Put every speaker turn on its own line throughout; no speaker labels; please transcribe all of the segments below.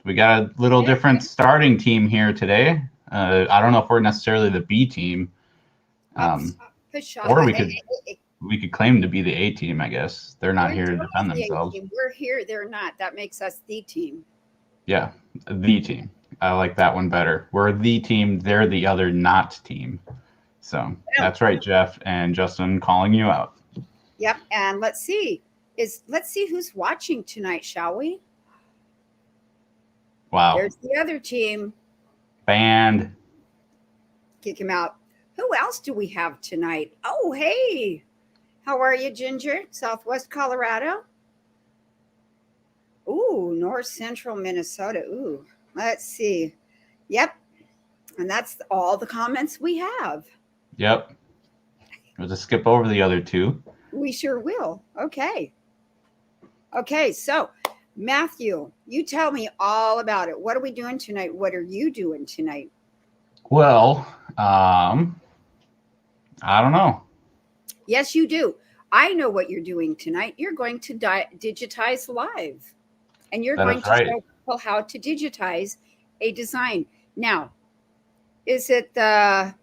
We got a little different starting team here today. I don't know if we're necessarily the B team, or we could claim to be the A team. I guess they're not here to defend themselves.
We're here. They're not. That makes us the team.
Yeah, the team. I like that one better. We're the team. They're the other not team. So that's right, Jeff and Justin calling you out.
Yep. And let's see who's watching tonight, shall we?
Wow.
There's the other team.
Banned.
Kick him out. Who else do we have tonight? Oh, hey. How are you, Ginger? Southwest Colorado? Ooh, North Central Minnesota. Ooh, let's see. Yep. And that's all the comments we have.
Yep. We'll just skip over the other two.
We sure will. Okay. Okay, so Matthew, you tell me all about it. What are we doing tonight? What are you doing tonight?
Well, I don't know.
Yes, you do. I know what you're doing tonight. You're going to digitize live. And you're going to show people how to digitize a design. Now, is it I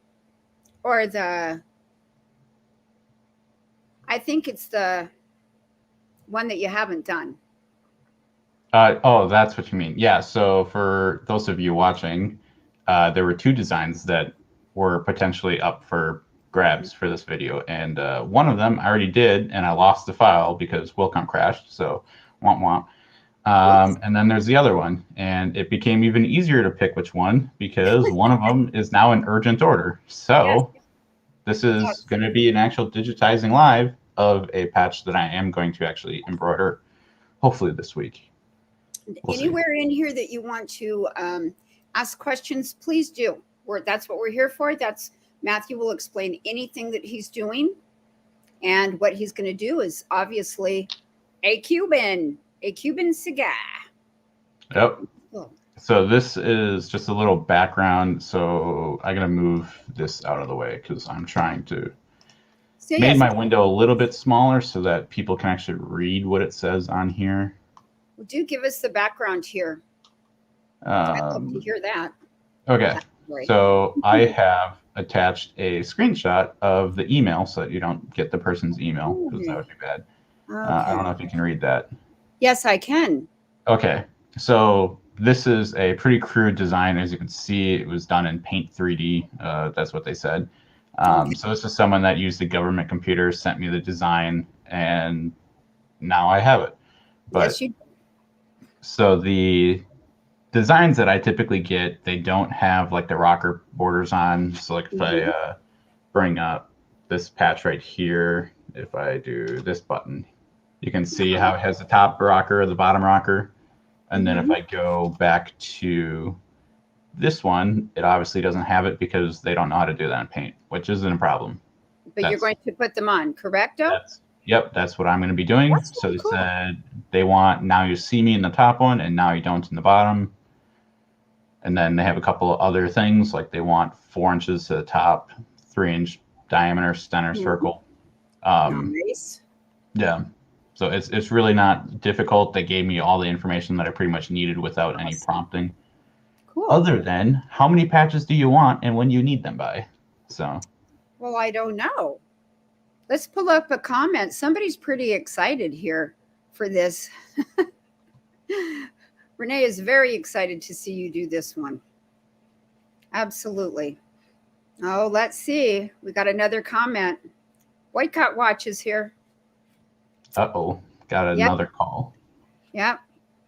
think it's the one that you haven't done.
Oh, that's what you mean. Yeah. So for those of you watching, there were two designs that were potentially up for grabs for this video. And one of them I already did, and I lost the file because Wilcom crashed. So womp womp. And then there's the other one, and it became even easier to pick which one because one of them is now in urgent order. So this is going to be an actual digitizing live of a patch that I am going to actually embroider, hopefully this week.
Anywhere in here that you want to ask questions, please do. That's what we're here for. Matthew will explain anything that he's doing, and what he's going to do is obviously a Cuban cigar.
Yep. Cool. So this is just a little background. So I'm going to move this out of the way because I'm trying to make my window a little bit smaller so that people can actually read what it says on here.
Well, do give us the background here. I'd love to hear that.
Okay. So I have attached a screenshot of the email so that you don't get the person's email because that would be bad. Okay. I don't know if you can read that.
Yes, I can.
Okay. So this is a pretty crude design. As you can see, it was done in Paint 3D. That's what they said. So this is someone that used the government computer, sent me the design, and now I have it. But so the designs that I typically get, they don't have like the rocker borders on. So like if I bring up this patch right here, if I do this button, you can see how it has the top rocker, the bottom rocker. And then if I go back to this one, it obviously doesn't have it because they don't know how to do that in Paint, which isn't a problem.
But you're going to put them on, correcto?
Yep, that's what I'm going to be doing. So they said they want now you see me in the top one and now you don't in the bottom. And then they have a couple of other things, like they want 4 inches to the top, 3-inch diameter center circle.
Nice.
Yeah. So it's really not difficult. They gave me all the information that I pretty much needed without any prompting. Cool. Other than how many patches do you want and when you need them by? So.
Well, I don't know. Let's pull up a comment. Somebody's pretty excited here for this. Renee is very excited to see you do this one. Absolutely. Oh, let's see. We got another comment. Whitecott Watch is here.
Uh-oh. Got another call.
Yep.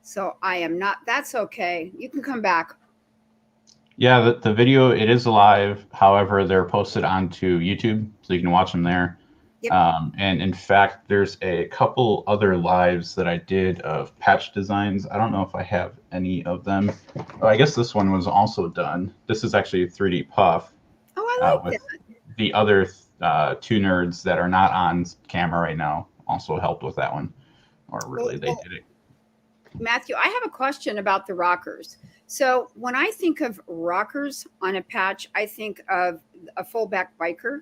So I am not. That's okay. You can come back.
Yeah, the video, it is live. However, they're posted onto YouTube, so you can watch them there. Yep. And in fact, there's a couple other lives that I did of patch designs. I don't know if I have any of them. Oh, I guess this one was also done. This is actually a 3D puff.
Oh, I like
with
that.
The other two nerds that are not on camera right now also helped with that one. Or really, they did it.
Matthew, I have a question about the rockers. So when I think of rockers on a patch, I think of a fullback biker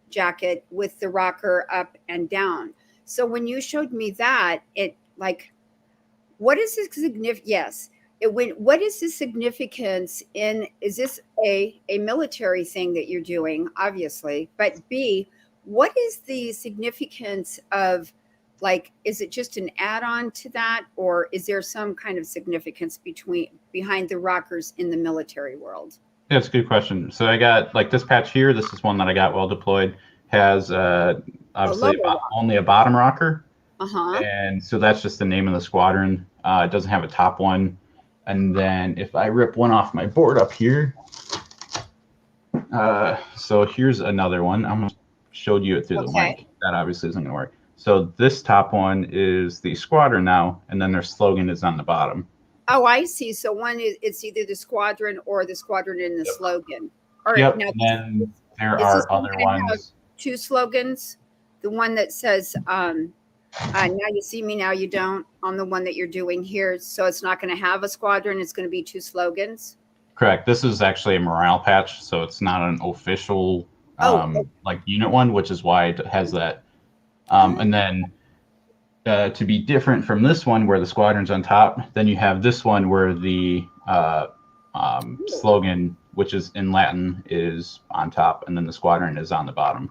jacket with the rocker up and down. So when you showed me that, it like, what is the significance? Yes, what is the significance in, is this a military thing that you're doing, obviously, but B, what is the significance of, like, is it just an add-on to that, or is there some kind of significance behind the rockers in the military world?
Yeah, it's a good question. So I got like this patch here. This is one that I got well deployed. Has obviously only a bottom rocker.
Uh-huh.
And so that's just the name of the squadron. It doesn't have a top one. And then if I rip one off my board up here, so here's another one. I'm going to show you it through the link. That obviously isn't going to work. So this top one is the squadron now, and then their slogan is on the bottom.
Oh, I see. So one is, it's either the squadron or the squadron in the slogan. All right.
Yep.
Now,
and then there are other ones.
Two slogans. The one that says, now you see me, now you don't, on the one that you're doing here. So it's not going to have a squadron. It's going to be two slogans.
Correct. This is actually a morale patch, so it's not an official like unit one, which is why it has that. And then to be different from this one where the squadron's on top, then you have this one where the slogan, which is in Latin, is on top, and then the squadron is on the bottom.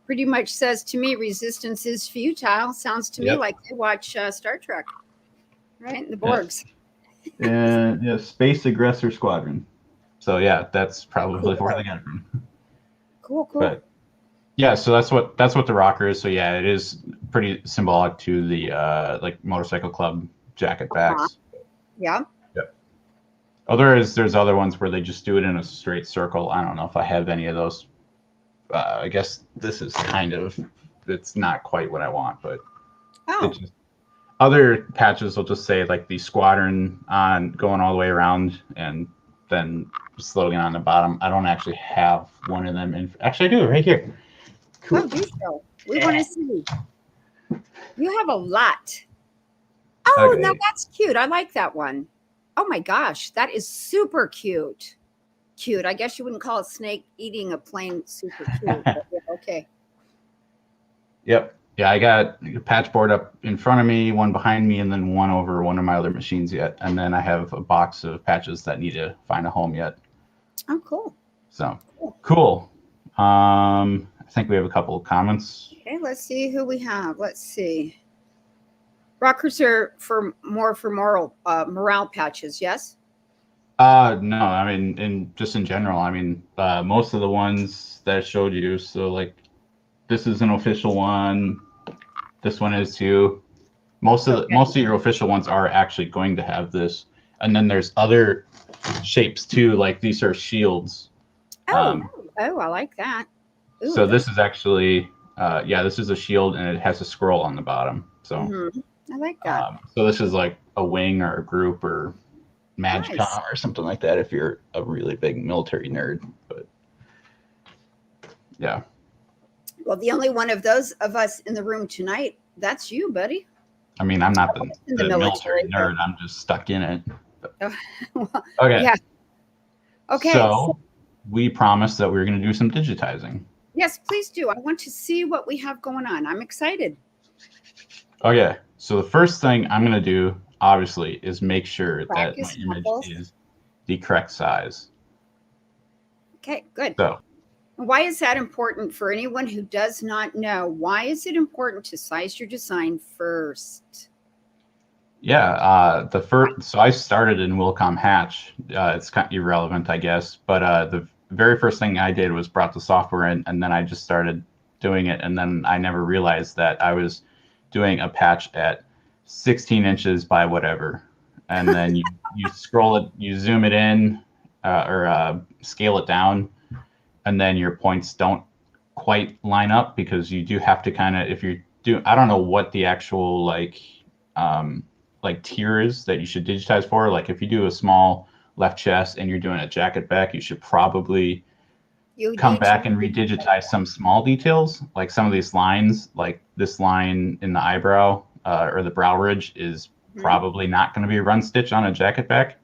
Pretty much says to me, resistance is futile. Sounds to me like they watch Star Trek, right? The Borgs.
And yeah, Space Aggressor Squadron. So yeah, that's probably where they got it from.
Cool.
But yeah, so that's what the rocker is. So yeah, it is pretty symbolic to the like motorcycle club jacket backs.
Yeah.
Yep. Otherwise, there's other ones where they just do it in a straight circle. I don't know if I have any of those. I guess this is kind of, it's not quite what I want, but other patches will just say like the squadron on going all the way around, and then slogan on the bottom. I don't actually have one of them. Actually, I do right here.
Cool. Oh, do so. We want to see. You have a lot. Oh, okay. Now that's cute. I like that one. Oh my gosh, that is super cute. Cute. I guess you wouldn't call a snake eating a plane super cute. But okay.
Yep. Yeah, I got a patch board up in front of me, one behind me, and then one over one of my other machines yet. And then I have a box of patches that need to find a home yet.
Oh, cool.
So cool. I think we have a couple of comments.
Okay, let's see who we have. Let's see. Rockers are for morale patches, yes?
No, I mean, just in general, I mean, most of the ones that I showed you, so like this is an official one. This one is too. Most of your official ones are actually going to have this. And then there's other shapes too, like these are shields.
I like that. Ooh,
so this is actually, this is a shield, and it has a scroll on the bottom. So
I like that.
So this is like a wing or a group or MagCom or something like that if you're a really big military nerd. But yeah.
Well, the only one of those of us in the room tonight, that's you, buddy.
I mean, I'm not the military nerd. I'm just stuck in it.
Well,
okay.
Yeah. Okay.
So we promised that we were going to do some digitizing.
Yes, please do. I want to see what we have going on. I'm excited.
Okay. So the first thing I'm going to do, obviously, is make sure that my image is the correct size.
Okay, good.
So
why is that important for anyone who does not know? Why is it important to size your design first?
Yeah, so I started in Wilcom Hatch. It's kind of irrelevant, I guess, but the very first thing I did was brought the software in, and then I just started doing it, and then I never realized that I was doing a patch at 16 inches by whatever, and then you scroll it, you zoom it in, or scale it down, and then your points don't quite line up because you do have to kind of, if you do, I don't know what the actual like tier is that you should digitize for. Like if you do a small left chest and you're doing a jacket back, you should probably come back and redigitize some small details. Like some of these lines, like this line in the eyebrow or the brow ridge is probably not going to be a run stitch on a jacket back.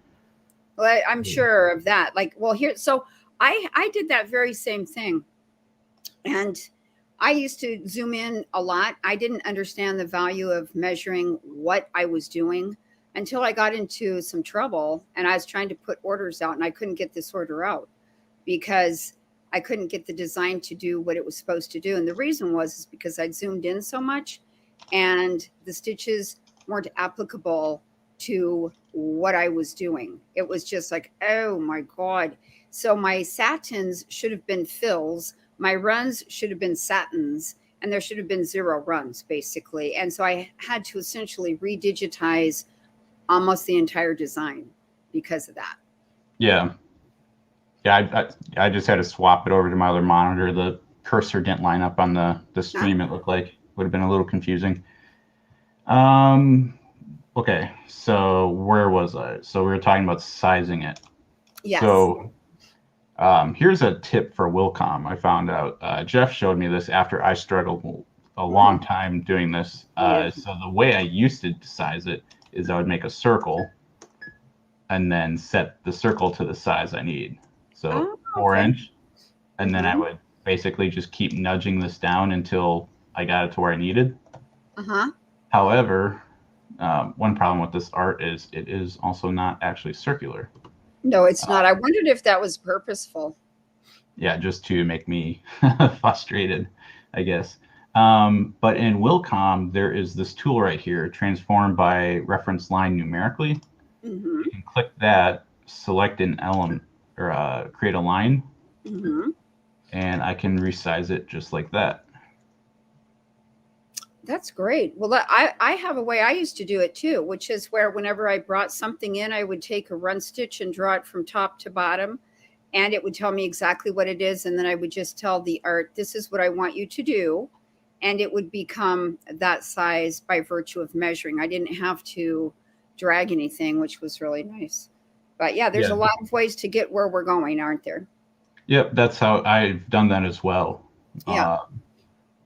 Well, I'm sure of that. Like, well, here, so I did that very same thing. And I used to zoom in a lot. I didn't understand the value of measuring what I was doing until I got into some trouble and I was trying to put orders out and I couldn't get this order out because I couldn't get the design to do what it was supposed to do. And the reason was because I'd zoomed in so much and the stitches weren't applicable to what I was doing. It was just like, oh my God. So my satins should have been fills. My runs should have been satins, and there should have been 0 runs basically. And so I had to essentially redigitize almost the entire design because of that.
Yeah. Yeah, I just had to swap it over to my other monitor. The cursor didn't line up on the stream. It looked like would have been a little confusing. Okay, so where was I? So we were talking about sizing it.
Yes.
So here's a tip for Wilcom. I found out. Jeff showed me this after I struggled a long time doing this. So the way I used to size it is I would make a circle and then set the circle to the size I need. So 4-inch, and then I would basically just keep nudging this down until I got it to where I needed. However, one problem with this art is it is also not actually circular.
No, it's not. I wondered if that was purposeful.
Yeah, just to make me frustrated, I guess. But in Wilcom, there is this tool right here, transform by reference line numerically. You can click that, select an element, or create a line, and I can resize it just like that.
That's great. Well, I have a way I used to do it too, which is where whenever I brought something in, I would take a run stitch and draw it from top to bottom, and it would tell me exactly what it is. And then I would just tell the art, this is what I want you to do. And it would become that size by virtue of measuring. I didn't have to drag anything, which was really nice. But yeah, there's a lot of ways to get where we're going, aren't there?
Yep, that's how I've done that as well.
Yeah.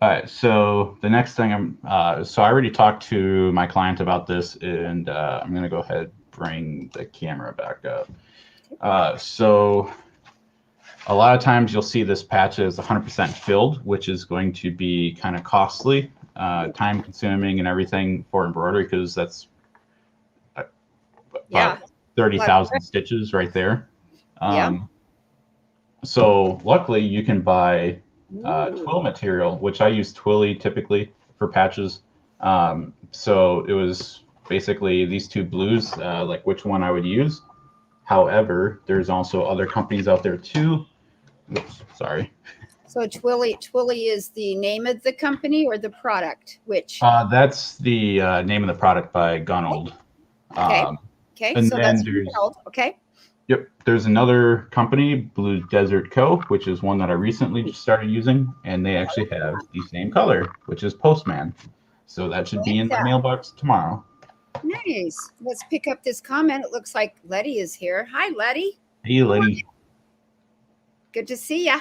All right, so the next thing so I already talked to my client about this, and I'm going to go ahead and bring the camera back up. So a lot of times you'll see this patch is 100% filled, which is going to be kind of costly, time consuming and everything for embroidery, because that's about 30,000 stitches right there. So luckily you can buy Twill Material, which I use Twilly typically for patches. So it was basically these two blues, like which one I would use. However, there's also other companies out there too. Oops, sorry.
So Twilly is the name of the company or the product? Which?
That's the name of the product by Gunold.
Okay.
And
so
then
that's
there's,
Gunold. Okay.
Yep. There's another company, Blue Desert Co., which is one that I recently just started using, and they actually have the same color, which is Postman. So that should be in the mailbox tomorrow.
Nice. Let's pick up this comment. It looks like Letty is here. Hi, Letty.
Hey, Letty.
Good to see ya.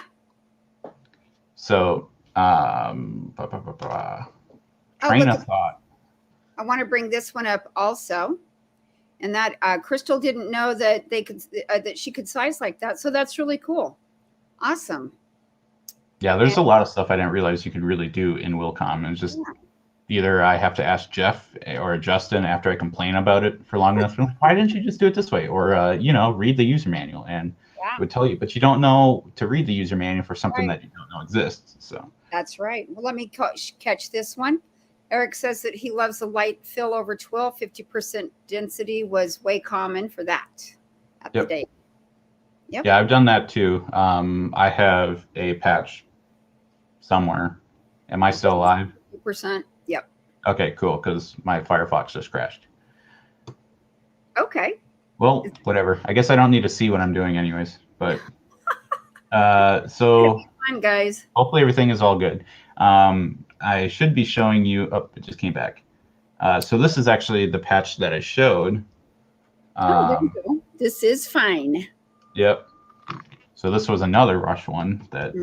So, train of thought.
I want to bring this one up also. And that Crystal didn't know that they could that she could size like that. So that's really cool. Awesome.
Yeah, there's a lot of stuff I didn't realize you could really do in Wilcom. It's just either I have to ask Jeff or Justin after I complain about it for long enough. Why didn't you just do it this way? Or read the user manual, and it would tell you. But you don't know to read the user manual for something that you don't know exists. So
that's right. Well, let me catch this one. Eric says that he loves a light fill over twill. 50% density was way common for that at the day. Yep.
Yeah, I've done that too. I have a patch somewhere. Am I still alive?
50%. Yep.
Okay, cool, because my Firefox just crashed.
Okay.
Well, whatever. I guess I don't need to see what I'm doing anyways. But so
fun, guys.
Hopefully everything is all good. I should be showing you. Oh, it just came back. So this is actually the patch that I showed.
There you go. This is fine.
Yep. So this was another rush one that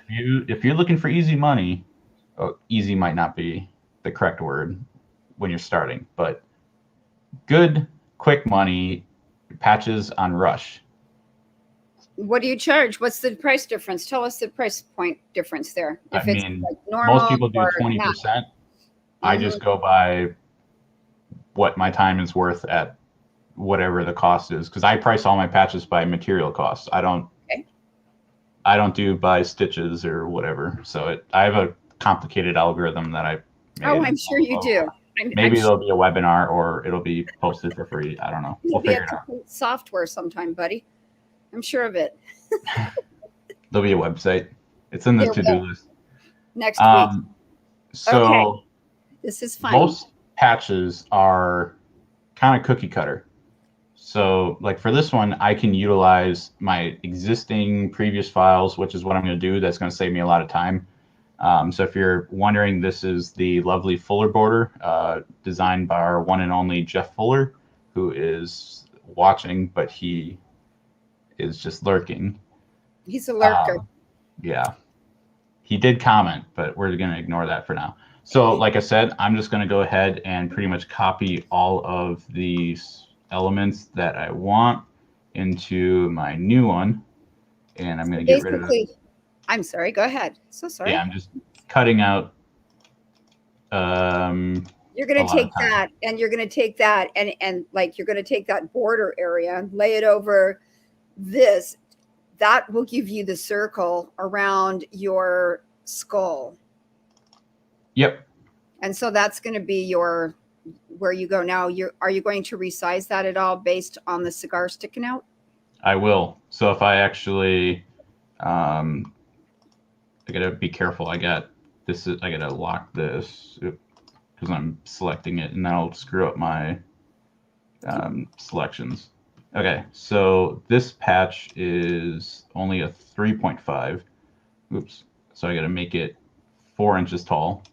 if you're looking for easy money, easy might not be the correct word when you're starting, but good, quick money patches on Rush.
What do you charge? What's the price difference? Tell us the price point difference there.
If it's like normal, most people do 20%. I just go by what my time is worth at whatever the cost is, because I price all my patches by material costs. I don't do by stitches or whatever. So I have a complicated algorithm that I made.
Oh, I'm sure you do.
Maybe there'll be a webinar or it'll be posted for free. I don't know.
It'll be a complete software sometime, buddy. I'm sure of it.
There'll be a website. It's in the to-do list.
Next week.
So
okay. This is fun.
Most patches are kind of cookie cutter. So like for this one, I can utilize my existing previous files, which is what I'm going to do. That's going to save me a lot of time. So if you're wondering, this is the lovely Fuller border designed by our one and only Jeff Fuller, who is watching, but he is just lurking.
He's a lurker.
Yeah. He did comment, but we're going to ignore that for now. So like I said, I'm just going to go ahead and pretty much copy all of these elements that I want into my new one. And I'm going to get rid of it.
I'm sorry, go ahead. So sorry.
Yeah, I'm just cutting out.
You're going to take that and you're going to take that and like you're going to take that border area, lay it over this. That will give you the circle around your skull.
Yep.
And so that's going to be your where you go now. Are you going to resize that at all based on the cigar sticking out?
I will. So if I actually I gotta be careful. I gotta lock this because I'm selecting it, and that'll screw up my selections. Okay, so this patch is only a 3.5. Oops. So I gotta make it 4 inches tall.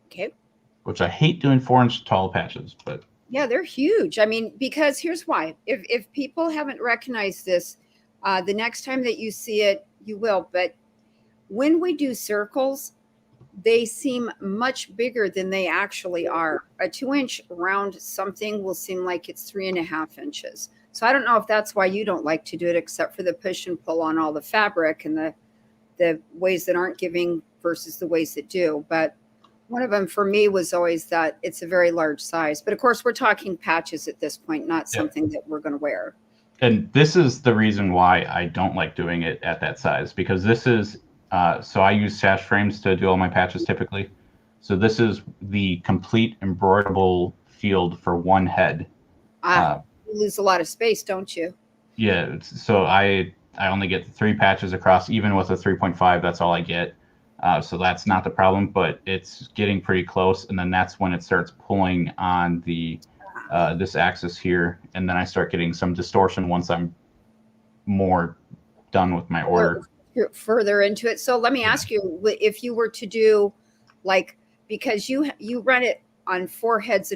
Okay.
Which I hate doing 4-inch tall patches, but
yeah, they're huge. I mean, because here's why: if people haven't recognized this, the next time that you see it, you will. But when we do circles, they seem much bigger than they actually are. A 2-inch round something will seem like it's 3.5 inches. So I don't know if that's why you don't like to do it, except for the push and pull on all the fabric and the ways that aren't giving versus the ways that do. But one of them for me was always that it's a very large size. But of course, we're talking patches at this point, not something that we're going to wear.
And this is the reason why I don't like doing it at that size, because this is so I use sash frames to do all my patches typically. So this is the complete embroiderable field for one head.
You lose a lot of space, don't you?
Yeah. So I only get 3 patches across, even with a 3.5. That's all I get. So that's not the problem, but it's getting pretty close. And then that's when it starts pulling on the this axis here. And then I start getting some distortion once I'm more done with my order.
Further into it. So let me ask you, if you were to do like, because you run it on 4 heads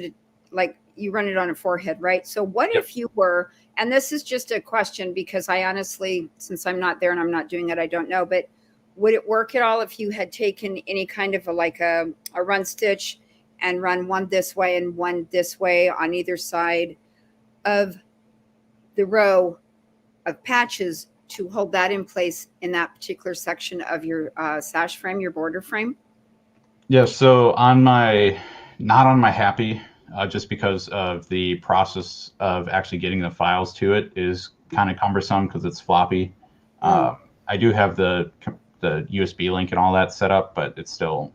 like you run it on a 4-head, right? So what if you were, and this is just a question because I honestly, since I'm not there and I'm not doing it, I don't know, but would it work at all if you had taken any kind of a run stitch and run one this way and one this way on either side of the row of patches to hold that in place in that particular section of your sash frame, your border frame?
Yeah, so not on my Happy, just because of the process of actually getting the files to it is kind of cumbersome because it's floppy. I do have the USB link and all that set up, but it's still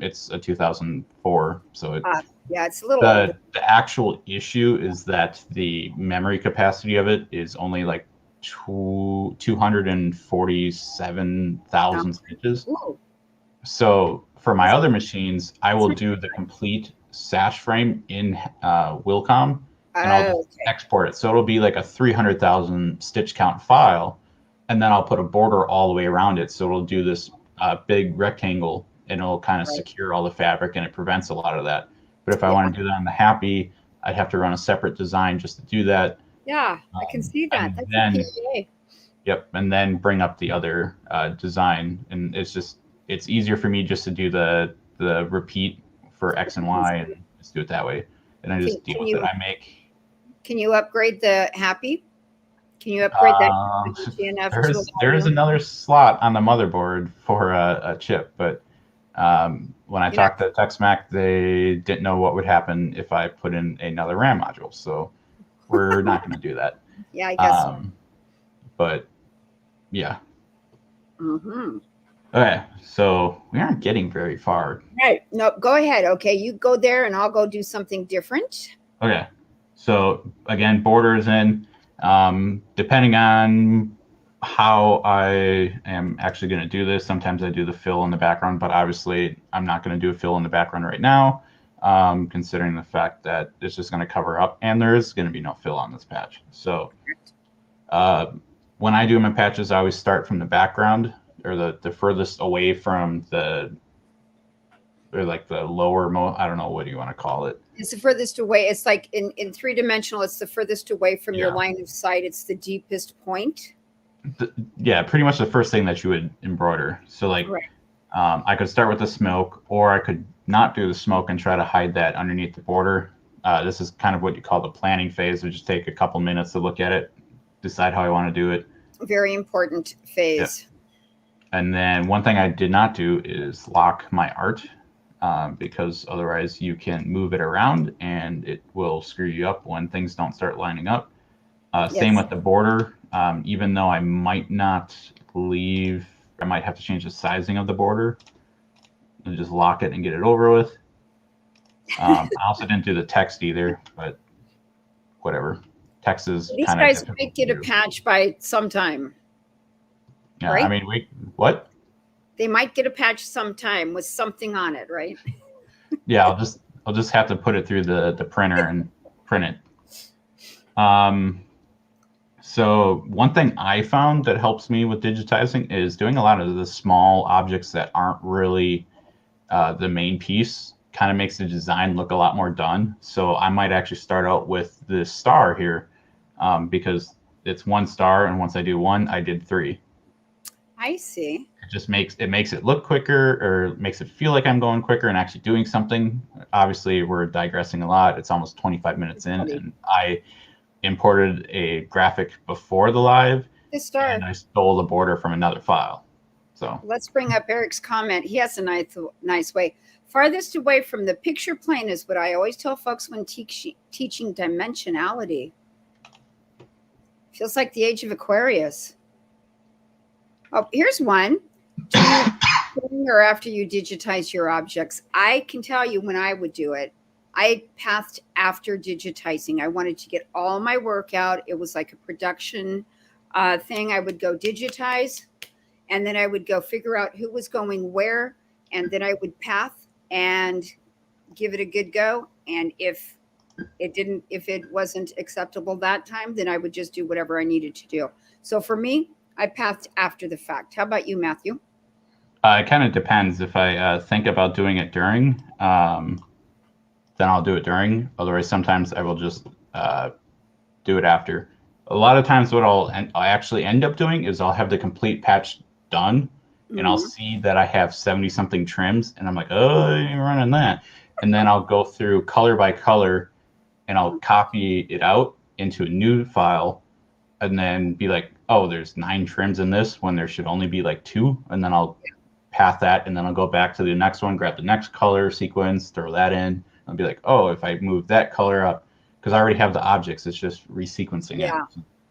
it's a 2004, so
it's a little
the actual issue is that the memory capacity of it is only like 247,000 stitches.
Ooh.
So for my other machines, I will do the complete sash frame in Wilcom, and I'll just export it. So it'll be like a 300,000 stitch count file, and then I'll put a border all the way around it. So it'll do this big rectangle, and it'll kind of secure all the fabric, and it prevents a lot of that. But if I want to do that on the Happy, I'd have to run a separate design just to do that.
Yeah, I can see that. That's
then,
a PDA.
Yep, and then bring up the other design, and it's easier for me just to do the repeat for X and Y and just do it that way, and I just deal with it.
Can you upgrade the Happy? Can you upgrade that?
There is another slot on the motherboard for a chip, but When I talked to TexMac, they didn't know what would happen if I put in another RAM module. So we're not going to do that.
Yeah, I guess.
But yeah.
Mm-hmm.
Okay, so we aren't getting very far.
Right. No, go ahead. Okay, you go there and I'll go do something different.
Okay, so again, borders in. Depending on how I am actually going to do this, sometimes I do the fill in the background, but obviously I'm not going to do a fill in the background right now, considering the fact that it's just going to cover up and there is going to be no fill on this patch. So when I do my patches, I always start from the background, or the furthest away from the, or like the lower I don't know, what do you want to call it?
It's the furthest away. It's like in 3-dimensional, it's the furthest away from your line of sight. It's the deepest point.
Yeah, pretty much the first thing that you would embroider. So like, I could start with the smoke, or I could not do the smoke and try to hide that underneath the border. This is kind of what you call the planning phase. We just take a couple minutes to look at it, decide how I want to do it.
Very important phase.
Yeah. And then one thing I did not do is lock my art, because otherwise you can move it around and it will screw you up when things don't start lining up. Same with the border. Even though I might not leave, I might have to change the sizing of the border and just lock it and get it over with. I also didn't do the text either, but whatever. Text is
these
kind of
guys might get a patch by sometime.
Yeah, right? I mean, what?
They might get a patch sometime with something on it, right?
Yeah, I'll just have to put it through the printer and print it. So one thing I found that helps me with digitizing is doing a lot of the small objects that aren't really the main piece. Kind of makes the design look a lot more done. So I might actually start out with this star here, because it's one star, and once I do one, I did 3.
I see.
It just makes it look quicker, or makes it feel like I'm going quicker and actually doing something. Obviously, we're digressing a lot. It's almost 25 minutes in, and I imported a graphic before the live, and I stole the border from another file. So
let's bring up Eric's comment. He has a nice way. Farthest away from the picture plane is what I always tell folks when teaching dimensionality. Feels like the age of Aquarius. Oh, here's one. Do you or after you digitize your objects? I can tell you when I would do it. I pathed after digitizing. I wanted to get all my work out. It was like a production thing. I would go digitize, and then I would go figure out who was going where, and then I would path and give it a good go. And if it wasn't acceptable that time, then I would just do whatever I needed to do. So for me, I pathed after the fact. How about you, Matthew?
It kind of depends. If I think about doing it during, then I'll do it during. Otherwise, sometimes I will just do it after. A lot of times what I actually end up doing is I'll have the complete patch done, and I'll see that I have 70-something trims, and I'm like, oh, you're running that. And then I'll go through color by color, and I'll copy it out into a new file, and then be like, oh, there's 9 trims in this when there should only be like 2. And then I'll path that, and then I'll go back to the next one, grab the next color sequence, throw that in. I'll be like, oh, if I move that color up, because I already have the objects, it's just resequencing it.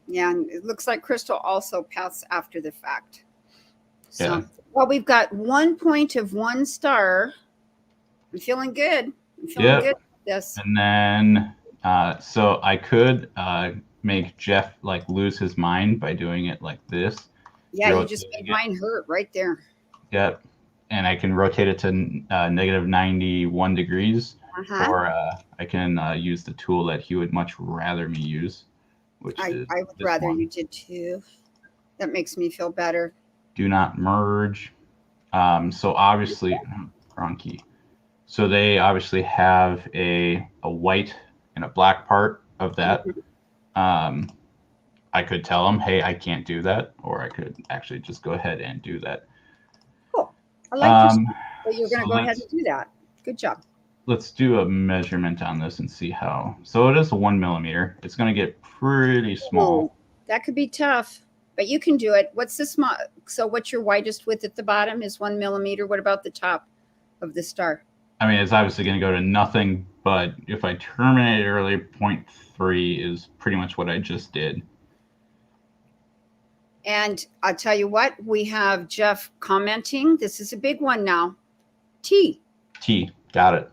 Yeah, and it looks like Crystal also paths after the fact. So, well, we've got 1 point of 1 star. I'm feeling good. I'm feeling good with this.
And then, so I could make Jeff like lose his mind by doing it like this.
Yeah, you just made mine hurt right there.
Yep. And I can rotate it to negative 91 degrees, or I can use the tool that he would much rather me use, which is
I would rather you did too. That makes me feel better.
Do not merge. So obviously, wrong key. So they obviously have a white and a black part of that. I could tell them, hey, I can't do that, or I could actually just go ahead and do that.
Cool. I like you're going to go ahead and do that. Good job.
Let's do a measurement on this and see how. So it is 1 millimeter. It's going to get pretty small.
Ooh, that could be tough, but you can do it. What's the small? So what's your widest width at the bottom is 1 millimeter. What about the top? of the star?
I mean, it's obviously going to go to nothing, but if I terminate it early, 0.3 is pretty much what I just did.
And I'll tell you what, we have Jeff commenting. This is a big one now. T.
T. Got it.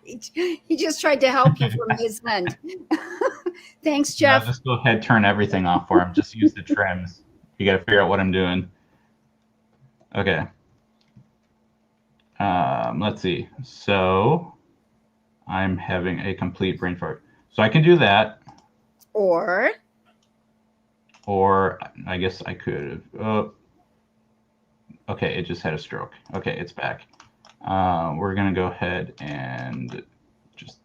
He just tried to help you from his end. Thanks, Jeff.
I'll just go ahead, turn everything off for him. Just use the trims. You got to figure out what I'm doing. Okay. Let's see. So I'm having a complete brain fart. So I can do that.
Or
I guess I could have. Okay, it just had a stroke. Okay, it's back. We're going to go ahead and just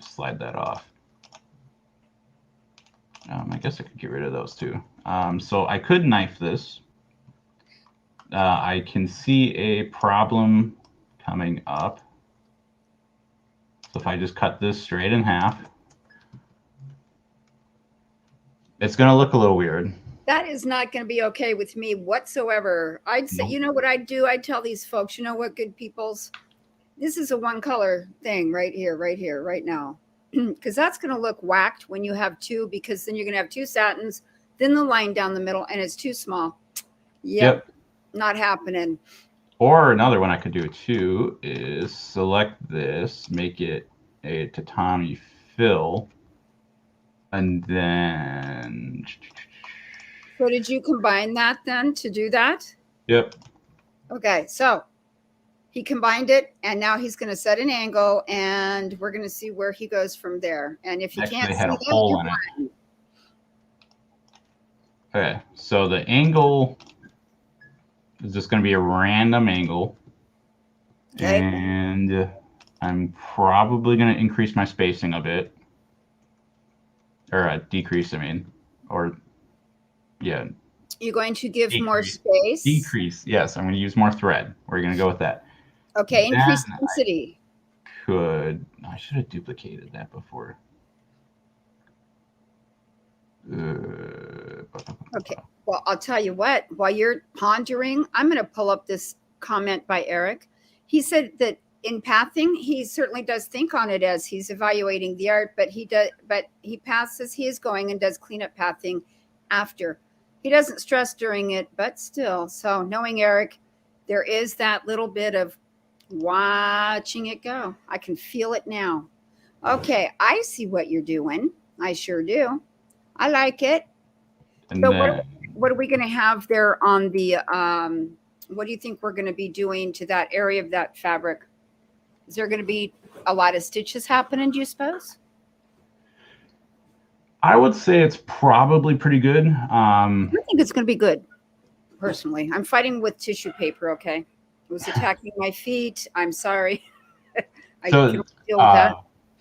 slide that off. I guess I could get rid of those too. So I could knife this. I can see a problem coming up. So if I just cut this straight in half, it's going to look a little weird.
That is not going to be okay with me whatsoever. I'd say,
Nope.
You know what I'd do? I'd tell these folks, you know what, good peoples, this is a one color thing right here, right now. Because that's going to look whacked when you have two, because then you're going to have two satins, then the line down the middle, and it's too small. Yep. Not happening.
Or another one I could do too is select this, make it a tatami fill, and then.
So did you combine that then to do that?
Yep.
Okay, so he combined it, and now he's going to set an angle, and we're going to see where he goes from there. And if you can't see
had a
that,
hole
you're
in
blind.
it. Okay, so the angle is just going to be a random angle.
Okay.
And I'm probably going to increase my spacing a bit. Or decrease, I mean. Or, yeah.
You're going to give
Decrease.
more space.
Decrease, yes. I'm going to use more thread. We're going to go with that.
Okay, increase
Then
density.
I should have duplicated that before.
Okay, well, I'll tell you what, while you're pondering, I'm going to pull up this comment by Eric. He said that in pathing, he certainly does think on it as he's evaluating the art, but he passes, he is going and does cleanup pathing after. He doesn't stress during it, but still. So knowing Eric, there is that little bit of watching it go. I can feel it now. Okay, I see what you're doing. I sure do. I like it.
And
So
then,
what are we going to have there on the, what do you think we're going to be doing to that area of that fabric? Is there going to be a lot of stitches happening, do you suppose?
I would say it's probably pretty good.
I think it's going to be good, personally. I'm fighting with tissue paper, okay? It was attacking my feet. I'm sorry. I can deal with that.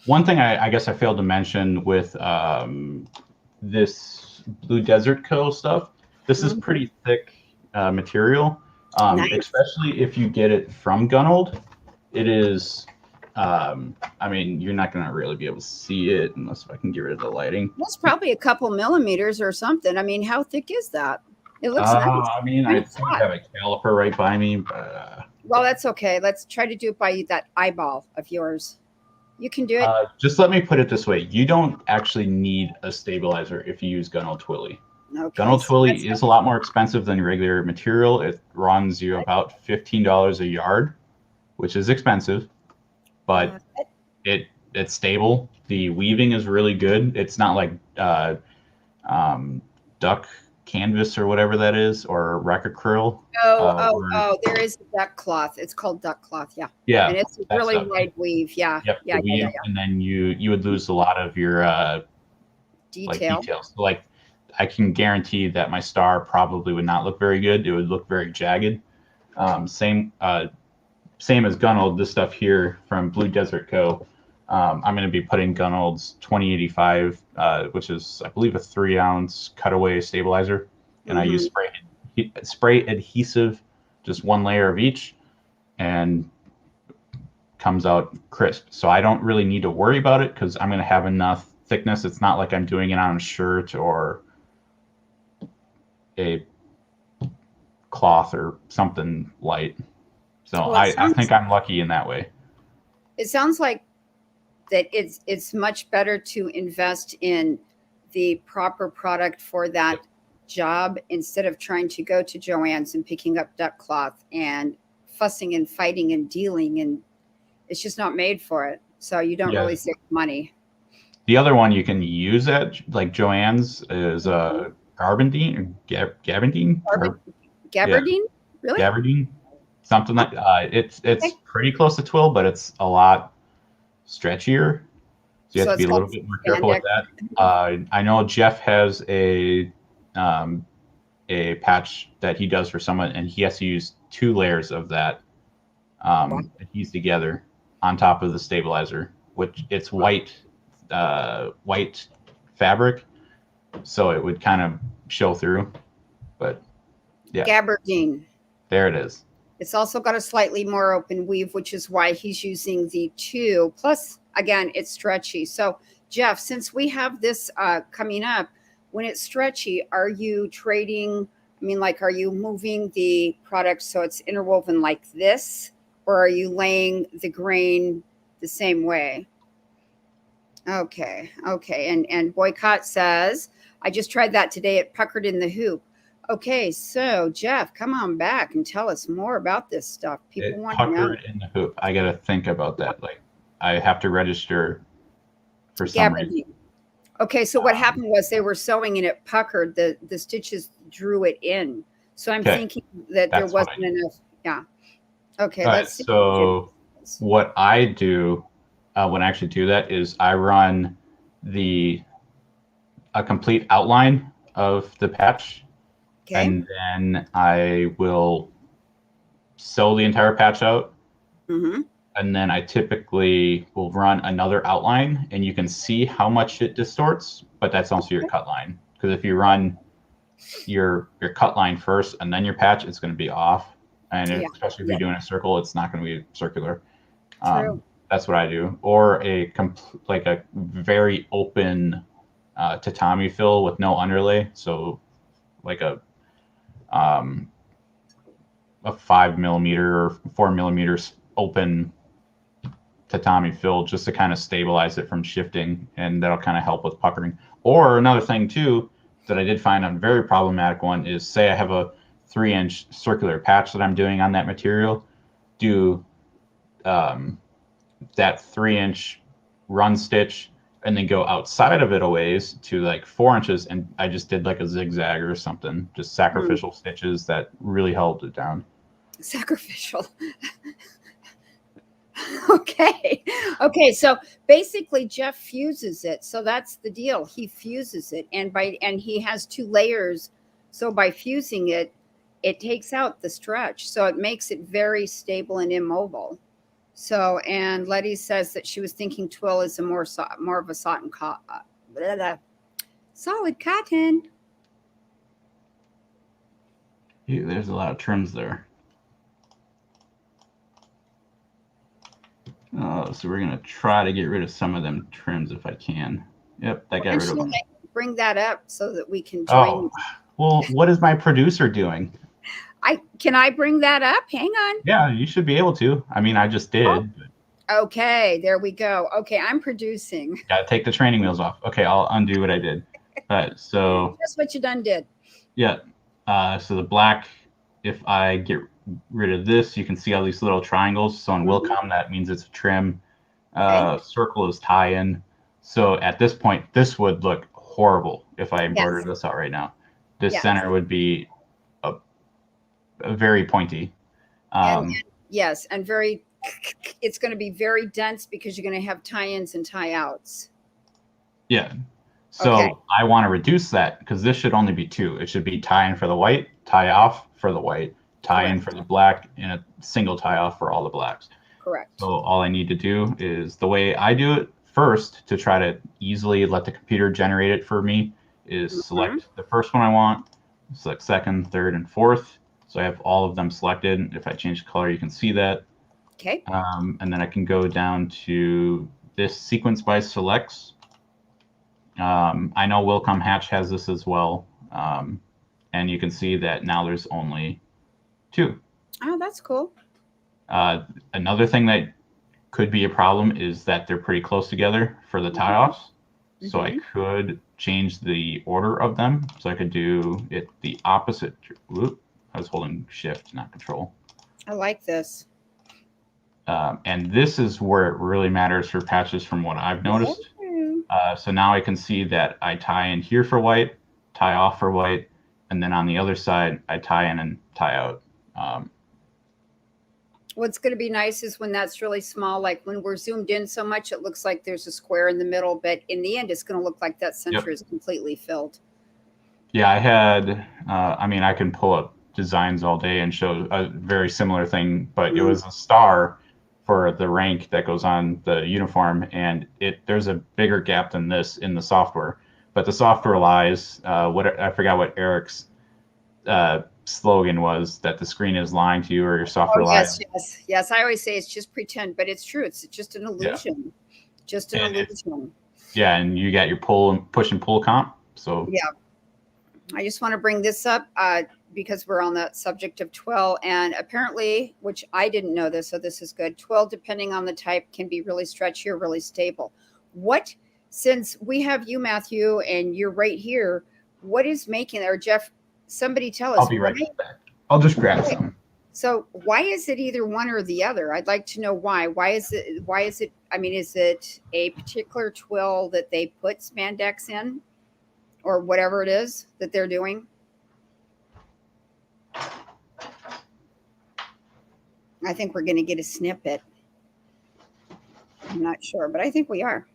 One thing I guess I failed to mention with this Blue Desert Co. stuff, this is pretty thick material,
Nice.
especially if you get it from Gunold. It is, I mean, you're not going to really be able to see it unless I can get rid of the lighting.
That's probably a couple millimeters or something. I mean, how thick is that? It looks nice.
I mean, I have a caliper right by me. But,
well, that's okay. Let's try to do it by that eyeball of yours. You can do it.
Just let me put it this way. You don't actually need a stabilizer if you use Gunold Twilly.
Okay,
Gunold Twilly is a lot more expensive than regular material. It runs you about $15 a yard, which is expensive, but it's stable. The weaving is really good. It's not like duck canvas or whatever that is, or record krill.
There is a duck cloth. It's called duck cloth. Yeah.
Yeah.
And it's a really wide weave. Yeah.
Yep,
Yeah.
And then you would lose a lot of your details. Like I can guarantee that my star probably would not look very good. It would look very jagged. Same as Gunold, this stuff here from Blue Desert Co. I'm going to be putting Gunold's 2085, which is, I believe, a 3-ounce cutaway stabilizer. And I use spray adhesive, just one layer of each, and comes out crisp. So I don't really need to worry about it because I'm going to have enough thickness. It's not like I'm doing it on a shirt or a cloth or something light. So
Well,
I think I'm lucky in that way.
it sounds like that it's much better to invest in the proper product for that job instead of trying to go to Joann's and picking up duck cloth and fussing and fighting and dealing, and it's just not made for it. So you don't really save money.
The other one you can use at like Joann's is Gabardine or Gabardine.
Gabardine? Really?
Gabardine, something like it's pretty close to Twill, but it's a lot stretchier. So you have to be a little bit more careful with that. I know Jeff has a patch that he does for someone, and he has to use 2 layers of that adhesed together on top of the stabilizer, which it's white fabric, so it would kind of show through. But yeah,
Gabardine.
There it is.
It's also got a slightly more open weave, which is why he's using the 2. Plus, again, it's stretchy. So, Jeff, since we have this coming up, when it's stretchy, are you trading? I mean, like, are you moving the product so it's interwoven like this, or are you laying the grain the same way? Okay. And Boycott says, I just tried that today. It puckered in the hoop. Okay, so Jeff, come on back and tell us more about this stuff. People want to know.
Puckered in the hoop. I got to think about that. Like, I have to register for some reason.
Okay, so what happened was they were sewing and it puckered. The stitches drew it in. So I'm thinking that there wasn't enough. Yeah. Okay, let's see.
So what I do when I actually do that is I run a complete outline of the patch. Okay. And then I will sew the entire patch out. Mm-hmm. And then I typically will run another outline, and you can see how much it distorts, but that's also your cut line. Because if you run your cut line first and then your patch, it's going to be off. And especially if you're doing a circle, it's not going to be circular.
True.
That's what I do. Or a very open tatami fill with no underlay. So like a 5 millimeter or 4 millimeters open tatami fill, just to kind of stabilize it from shifting, and that'll kind of help with puckering. Or another thing too that I did find a very problematic one is, say I have a 3-inch circular patch that I'm doing on that material, do that 3-inch run stitch and then go outside of it a ways to like 4 inches, and I just did like a zigzag or something, just sacrificial stitches that really held it down.
Sacrificial. Okay. So basically, Jeff fuses it. So that's the deal. He fuses it, and he has 2 layers. So by fusing it, it takes out the stretch. So it makes it very stable and immobile. So, and Letty says that she was thinking twill is more of a solid cotton.
There's a lot of trims there. So we're going to try to get rid of some of them trims if I can. Yep, that got rid of them.
Bring that up so that we can join.
Oh, well, what is my producer doing?
Can I bring that up? Hang on.
Yeah, you should be able to. I mean, I just did.
Oh. Okay, there we go. Okay, I'm producing.
Got to take the training wheels off. Okay, I'll undo what I did. So
that's what you done did.
Yeah. So the black, if I get rid of this, you can see all these little triangles. So on Wilcom, that means it's a trim. Circle is tie-in. So at this point, this would look horrible if I embroidered this out right now. This center would be a very pointy.
And very, it's going to be very dense because you're going to have tie-ins and tie-outs.
Yeah. So I want to reduce that because this should only be 2. It should be tie-in for the white, tie-off for the white, tie-in for the black, and a single tie-off for all the blacks.
Correct.
So all I need to do is the way I do it first to try to easily let the computer generate it for me is select the first one I want, select second, third, and fourth. So I have all of them selected. If I change color, you can see that.
Okay.
And then I can go down to this sequence by selects. I know Wilcom Hatch has this as well. And you can see that now there's only 2.
Oh, that's cool.
Another thing that could be a problem is that they're pretty close together for the tie-offs. So I could change the order of them. So I could do it the opposite. Whoop, I was holding shift, not control.
I like this.
And this is where it really matters for patches from what I've noticed. So now I can see that I tie in here for white, tie off for white, and then on the other side, I tie in and tie out.
What's going to be nice is when that's really small, like when we're zoomed in so much, it looks like there's a square in the middle, but in the end, it's going to look like that center is completely filled.
Yeah, I had, I mean, I can pull up designs all day and show a very similar thing, but it was a star for the rank that goes on the uniform, and there's a bigger gap than this in the software, but the software lies. I forgot what Eric's slogan was, that the screen is lying to you or your software lies.
Yes. I always say it's just pretend, but it's true. It's just an illusion. Just an illusion.
Yeah, and you got your push and pull comp. So
yeah, I just want to bring this up because we're on that subject of twill, and apparently, which I didn't know this, so this is good. Twill, depending on the type, can be really stretchy or really stable. Since we have you, Matthew, and you're right here, what is making, or Jeff, somebody tell us.
I'll be right back. I'll just grab some.
So why is it either one or the other? I'd like to know why. Why is it? I mean, is it a particular twill that they put spandex in, or whatever it is that they're doing? I think we're going to get a snippet. I'm not sure, but I think we are.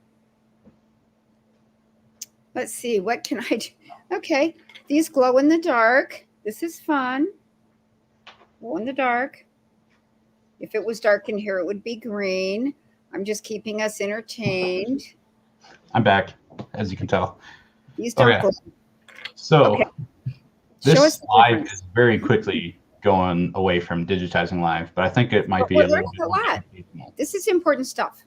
Let's see. What can I do? Okay. These glow in the dark. This is fun. Glow in the dark. If it was dark in here, it would be green. I'm just keeping us entertained.
I'm back, as you can tell.
These don't glow.
So this live is very quickly going away from digitizing live, but I think it might be a little bit more.
This is important stuff.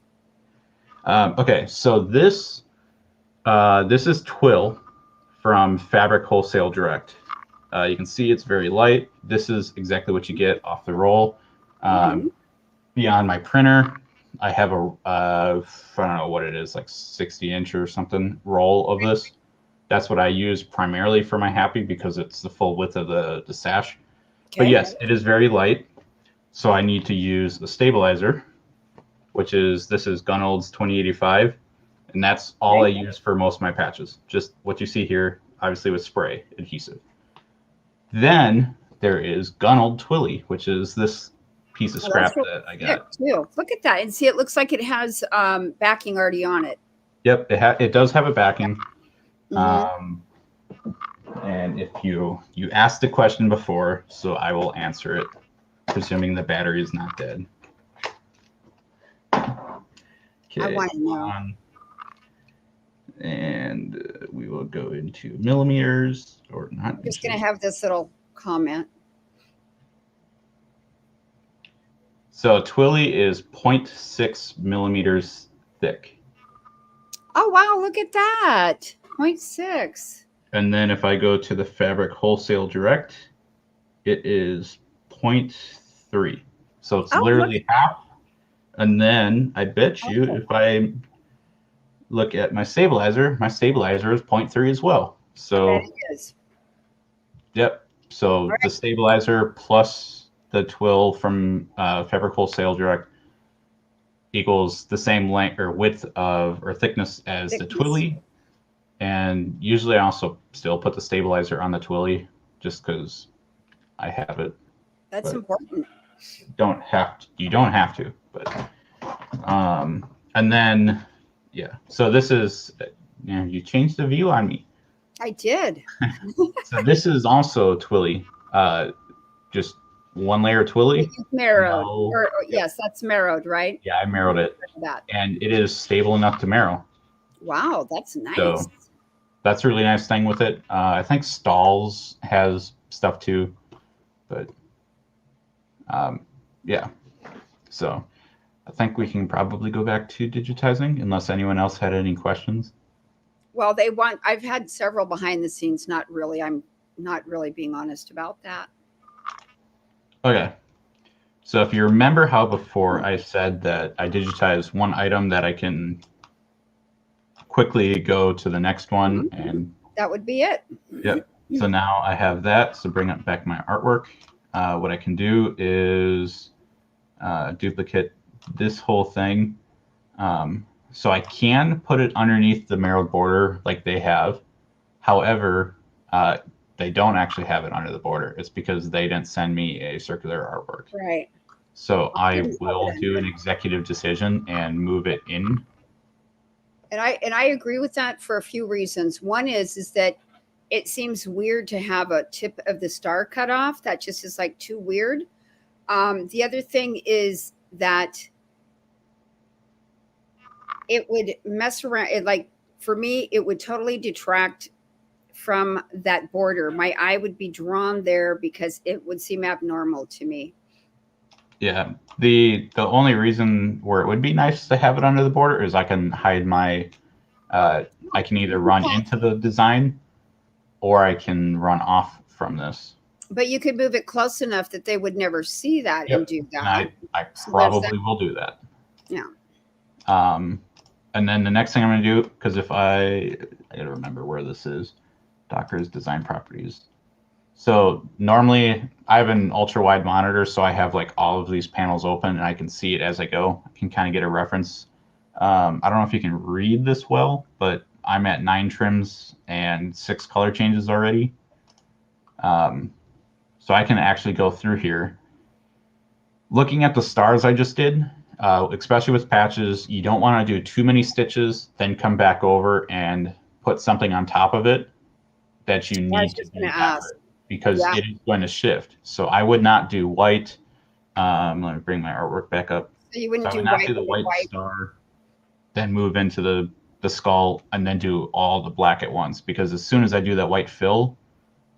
Okay, so this is twill from Fabric Wholesale Direct. You can see it's very light. This is exactly what you get off the roll. Beyond my printer, I have I don't know what it is, like 60-inch or something roll of this. That's what I use primarily for my Happy because it's the full width of the sash. Okay. But yes, it is very light. So I need to use a stabilizer, this is Gunold's 2085. And that's all I use for most of my patches. Just what you see here, obviously with spray adhesive. Then there is Gunold Twilly, which is this piece of scrap that I got.
Too. Look at that. And see, it looks like it has backing already on it.
Yep, it does have a backing. And if you asked the question before, so I will answer it, presuming the battery is not dead. Okay,
I want to know.
And we will go into millimeters, or not.
I'm just going to have this little comment.
So Twilly is 0.6 millimeters thick.
Oh, wow. Look at that. 0.6.
And then if I go to the Fabric Wholesale Direct, it is 0.3. So it's literally half. And then I bet you if I look at my stabilizer is 0.3 as well. So
it is.
Yep. So the stabilizer plus the twill from Fabric Wholesale Direct equals the same length or width of or thickness as the Twilly. And usually I also still put the stabilizer on the Twilly just because I have it.
That's important.
You don't have to, but and then so this is you changed the view on me.
I did.
So this is also Twilly, just one layer Twilly.
Marrowed. Yes, that's marrowed, right?
Yeah, I marrowed it. And it is stable enough to marrow.
Wow, that's nice.
So that's a really nice thing with it. I think Stalls has stuff too, but yeah. So I think we can probably go back to digitizing unless anyone else had any questions.
Well, I've had several behind the scenes. Not really. I'm not really being honest about that.
Okay. So if you remember how before I said that I digitize one item that I can quickly go to the next one, and
That would be it.
yep. So now I have that. So bring up back my artwork. What I can do is duplicate this whole thing. So I can put it underneath the marrow border like they have. However, they don't actually have it under the border. It's because they didn't send me a circular artwork.
Right.
So I
didn't have
will
it
do
under.
an executive decision and move it in.
And I agree with that for a few reasons. One is that it seems weird to have a tip of the star cut off. That just is like too weird. The other thing is that it would mess around. It, like, for me, it would totally detract from that border. My eye would be drawn there because it would seem abnormal to me.
Yeah. The only reason where it would be nice to have it under the border is I can hide my I can either run into the design or I can run off from this.
But you could move it close enough that they would never see that and do
And
that.
I
So there's that.
probably will do that.
Yeah.
And then the next thing I'm going to do, because if I got to remember where this is, Docker's design properties. So normally I have an ultra wide monitor, so I have like all of these panels open and I can see it as I go. I can kind of get a reference. I don't know if you can read this well, but I'm at 9 trims and 6 color changes already. So I can actually go through here. Looking at the stars I just did, especially with patches, you don't want to do too many stitches, then come back over and put something on top of it that you
I was
need to
just
do
going to ask.
after, because
Yeah.
it is going to shift. So I would not do white. Let me bring my artwork back up.
So you
So
wouldn't
I
do
would not
white
do the
with
white
white.
star, then move into the skull, and then do all the black at once. Because as soon as I do that white fill,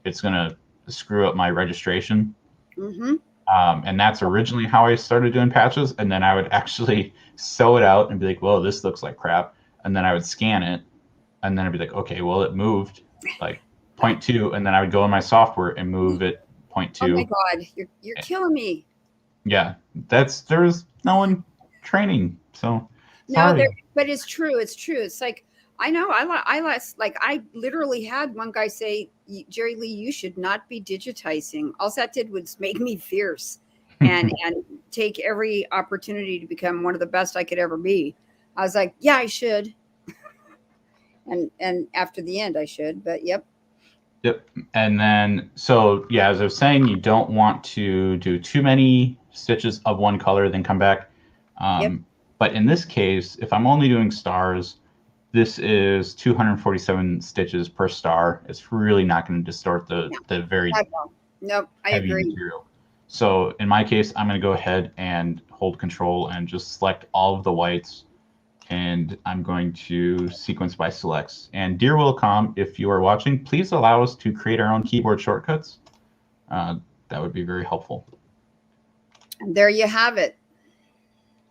it's going to screw up my registration.
Mm-hmm.
And that's originally how I started doing patches. And then I would actually sew it out and be like, well, this looks like crap. And then I would scan it. And then I'd be like, okay, well, it moved like 0.2. And then I would go in my software and move it 0.2.
Oh my God, you're killing me.
Yeah, there's no one training. So
No,
sorry.
but it's true. It's true. It's like, I know. I literally had one guy say, "Jerilee, you should not be digitizing." All that did was make me fierce, and take every opportunity to become one of the best I could ever be. I was like, "Yeah, I should," and after the end, I should. But yep.
Yep. And then, so yeah, as I was saying, you don't want to do too many stitches of one color, then come back.
Yep.
But in this case, if I'm only doing stars, this is 247 stitches per star. It's really not going to distort the very
Nope. I
heavy
agree.
material. So in my case, I'm going to go ahead and hold control and just select all of the whites. And I'm going to sequence by selects. And dear Willcom, if you are watching, please allow us to create our own keyboard shortcuts. That would be very helpful.
And there you have it.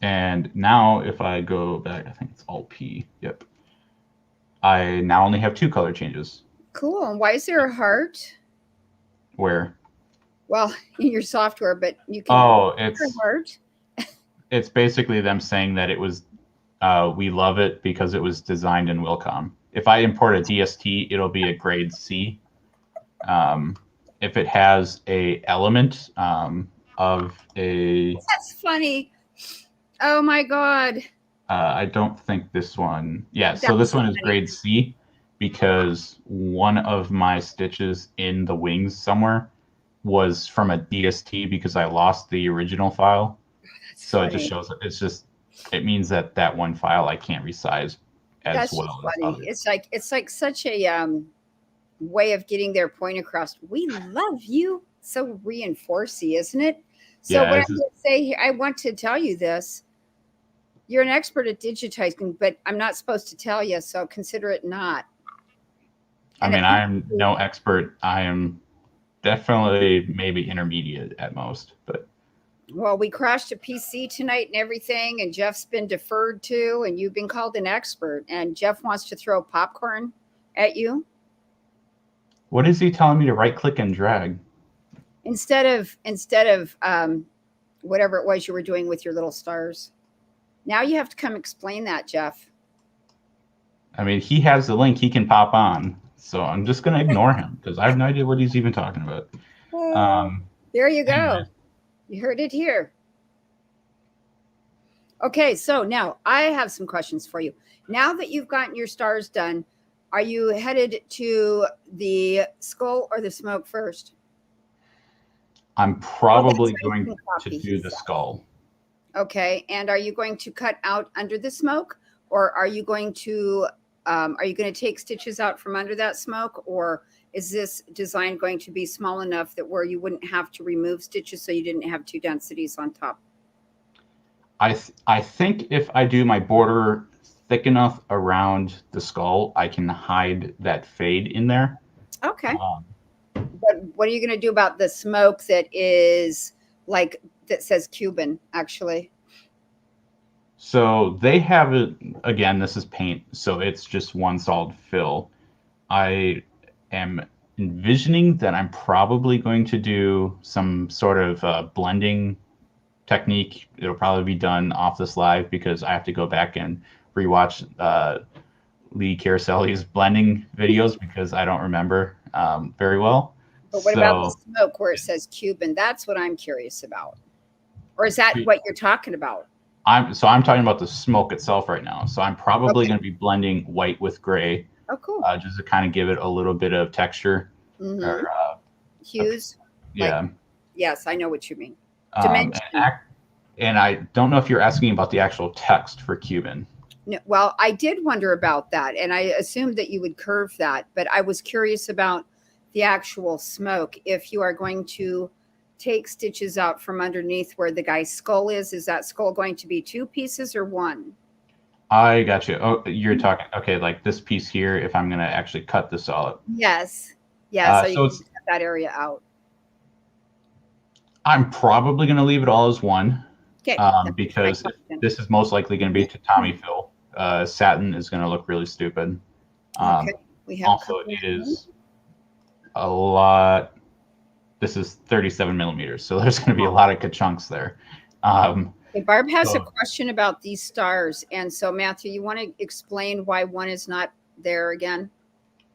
And now if I go back, I think it's Alt P. Yep. I now only have 2 color changes.
Cool. And why is there a heart?
Where?
Well, in your software, but you can.
Oh, it's basically them saying that it was we love it because it was designed in Willcom. If I import a DST, it'll be a grade C. If it has a element of a...
That's funny. Oh my God.
I don't think this one... Yeah, so this one is grade C because one of my stitches in the wings somewhere was from a DST because I lost the original file. So it just shows, it means that one file I can't resize as well as others.
It's like such a way of getting their point across. We love you. So reinforcing, isn't it? So what I'm going to say here, I want to tell you this. You're an expert at digitizing, but I'm not supposed to tell you, so consider it not.
I mean, I'm no expert. I am definitely maybe intermediate at most, but...
Well, we crashed a PC tonight and everything, and Jeff's been deferred to, and you've been called an expert, and Jeff wants to throw popcorn at you.
What is he telling me to right-click and drag?
instead of whatever it was you were doing with your little stars. Now you have to come explain that, Jeff.
I mean, he has the link. He can pop on. So I'm just going to ignore him because I have no idea what he's even talking about.
There you go.
Anyway.
You heard it here. Okay, so now I have some questions for you. Now that you've gotten your stars done, are you headed to the skull or the smoke first?
I'm probably going to do the skull.
Okay, and are you going to cut out under the smoke, or are you going to take stitches out from under that smoke, or is this design going to be small enough that where you wouldn't have to remove stitches so you didn't have two densities on top?
I think if I do my border thick enough around the skull, I can hide that fade in there.
Okay. But what are you going to do about the smoke that is like that says Cuban, actually?
So they have it again. This is paint, so it's just one solid fill. I am envisioning that I'm probably going to do some sort of blending technique. It'll probably be done off this live because I have to go back and rewatch Lee Caroselli's blending videos because I don't remember very well.
But what about the smoke where it says Cuban? That's what I'm curious about. Or is that what you're talking about?
I'm talking about the smoke itself right now. So I'm probably going to be blending white with gray.
Oh, cool.
Just to kind of give it a little bit of texture.
Mm-hmm. Or, hues.
Yeah.
Like, yes, I know what you mean.
And I don't know if you're asking about the actual text for Cuban.
No, well, I did wonder about that, and I assumed that you would curve that, but I was curious about the actual smoke. If you are going to take stitches out from underneath where the guy's skull is that skull going to be two pieces or one?
I got you. Oh, you're talking, okay, like this piece here, if I'm going to actually cut this out.
Yes. Yeah, so you can cut that area out. I'm
probably going to leave it all as one.
Okay.
Because this is most likely going to be tatami fill. Satin is going to look really stupid.
Okay. We have
also, it is a lot. This is 37 millimeters, so there's going to be a lot of chunks there.
Okay, Barb has a question about these stars, and so Matthew, you want to explain why one is not there again?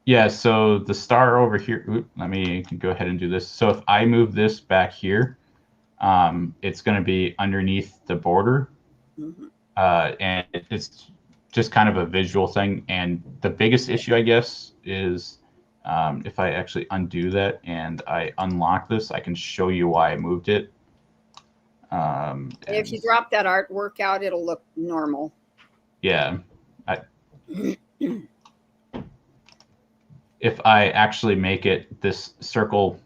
Yeah. So the star over here. Let me go ahead and do this. So if I move this back here. It's going to be underneath the border. Mm-hmm. And it's just kind of a visual thing. And the biggest issue, I guess, is if I actually undo that and I unlock this, I can show you why I moved it.
And if you drop that artwork out, it'll look normal.
Yeah. If I actually make it this circle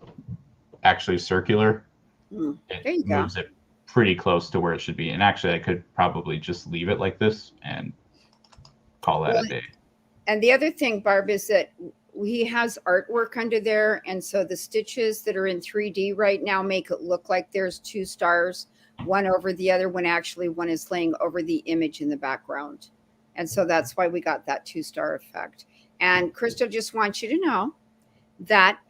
actually circular, it moves it pretty close to where it should be. And actually, I could probably just leave it like this and call that a day.
And the other thing, Barb, is that he has artwork under there. And so the stitches that are in 3D right now make it look like there's two stars, one over the other, when actually one is laying over the image in the background. And so that's why we got that 2-star effect. And Crystal just wants you to know that,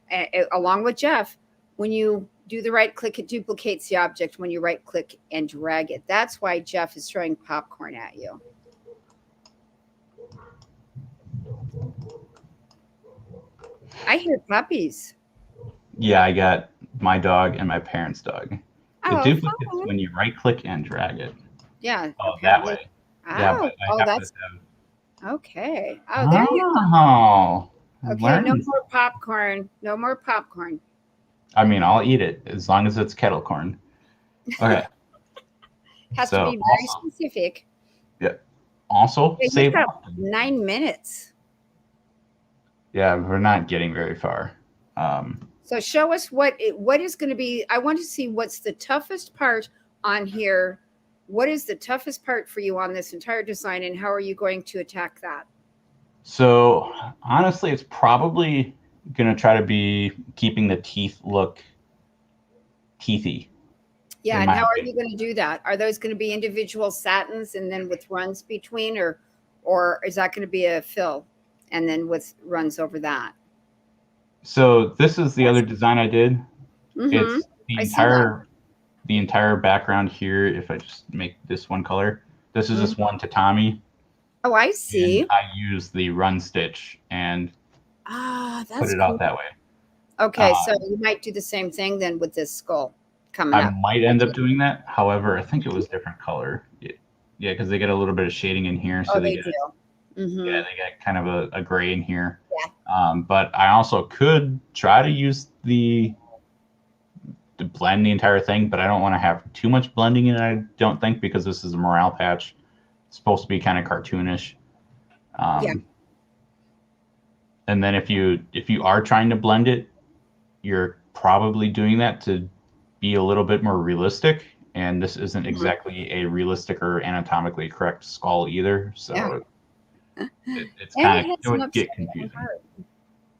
along with Jeff, when you do the right click, it duplicates the object when you right click and drag it. That's why Jeff is throwing popcorn at you. I hear puppies.
Yeah, I got my dog and my parents' dog. The duplicates when you right click and drag it.
Yeah.
Oh, okay. That way. Yeah, but
that's okay. Oh, there you go. Okay, no more popcorn. No more popcorn.
I mean, I'll eat it as long as it's kettle corn. Okay.
Has to be very specific.
Yeah. Also, save
9 minutes.
Yeah, we're not getting very far.
So show us what is going to be. I want to see what's the toughest part on here. What is the toughest part for you on this entire design, and how are you going to attack that?
So honestly, it's probably going to try to be keeping the teeth look teethy.
Yeah, and how are you going to do that? Are those going to be individual satins and then with runs between, or is that going to be a fill and then with runs over that?
So this is the other design I did.
Mm-hmm.
It's
I see that.
the entire background here. If I just make this one color, this is just one tatami,
Oh, I
and
see.
I use the run stitch and
Ah,
put
that's
it out
cool.
that way.
Okay, so you might do the same thing then with this skull coming
I
up.
might end up doing that. However, I think it was different color. Yeah, because they get a little bit of shading in here, so
Oh,
they
they
get
do. Mm-hmm.
they get kind of a gray in here.
Yeah.
But I also could try to use to blend the entire thing, but I don't want to have too much blending in it. I don't think, because this is a morale patch. It's supposed to be kind of cartoonish.
Yeah.
And then if you are trying to blend it, you're probably doing that to be a little bit more realistic. And this isn't exactly a realistic or anatomically correct skull either.
Yeah.
So it's
And
kind
it has
of,
an
it would get
upside down
confusing.
heart.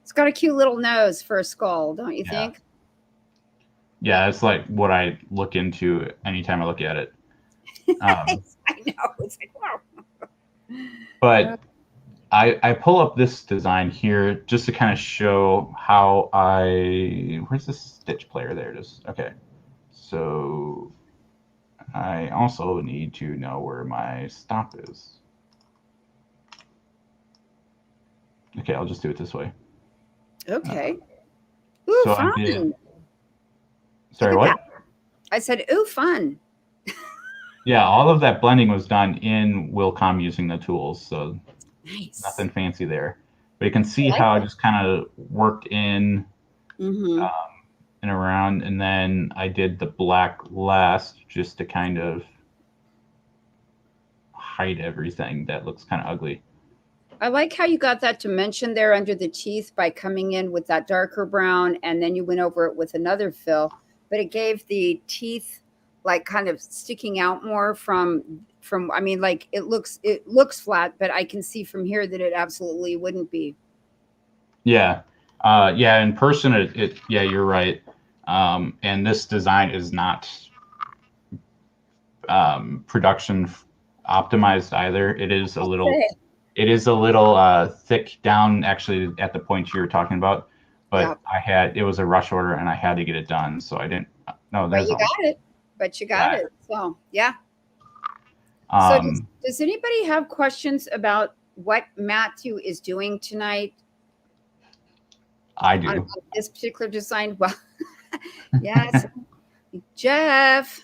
It's got a cute little nose for a skull, don't you
Yeah.
think?
Yeah, it's like what I look into anytime I look at it.
I know. It's like, wow.
But I pull up this design here just to kind of show how where's the stitch player? There it is. Okay. So I also need to know where my stop is. Okay, I'll just do it this way.
Okay. Ooh,
So
fun.
I did.
Look
Sorry,
at
what?
that. I said, ooh, fun.
Yeah, all of that blending was done in Willcom using the tools, so
Nice.
nothing fancy there. But you can see
I like
how I
it.
just kind of worked in
Mm-hmm.
and around, and then I did the black last just to kind of hide everything that looks kind of ugly.
I like how you got that dimension there under the teeth by coming in with that darker brown, and then you went over it with another fill, but it gave the teeth like kind of sticking out more from I mean, like it looks flat, but I can see from here that it absolutely wouldn't be.
Yeah. Yeah, in person, yeah, you're right. And this design is not production optimized either. It is a little thick down actually at the point you were talking about,
Yeah,
but it was a rush order and I had to get it done, so I didn't. No,
but
there's
you
all.
got it. But you got
Yeah.
it. So yeah. So
Um,
does anybody have questions about what Matthew is doing tonight
I
on
do.
this particular design? Well, yes, Jeff.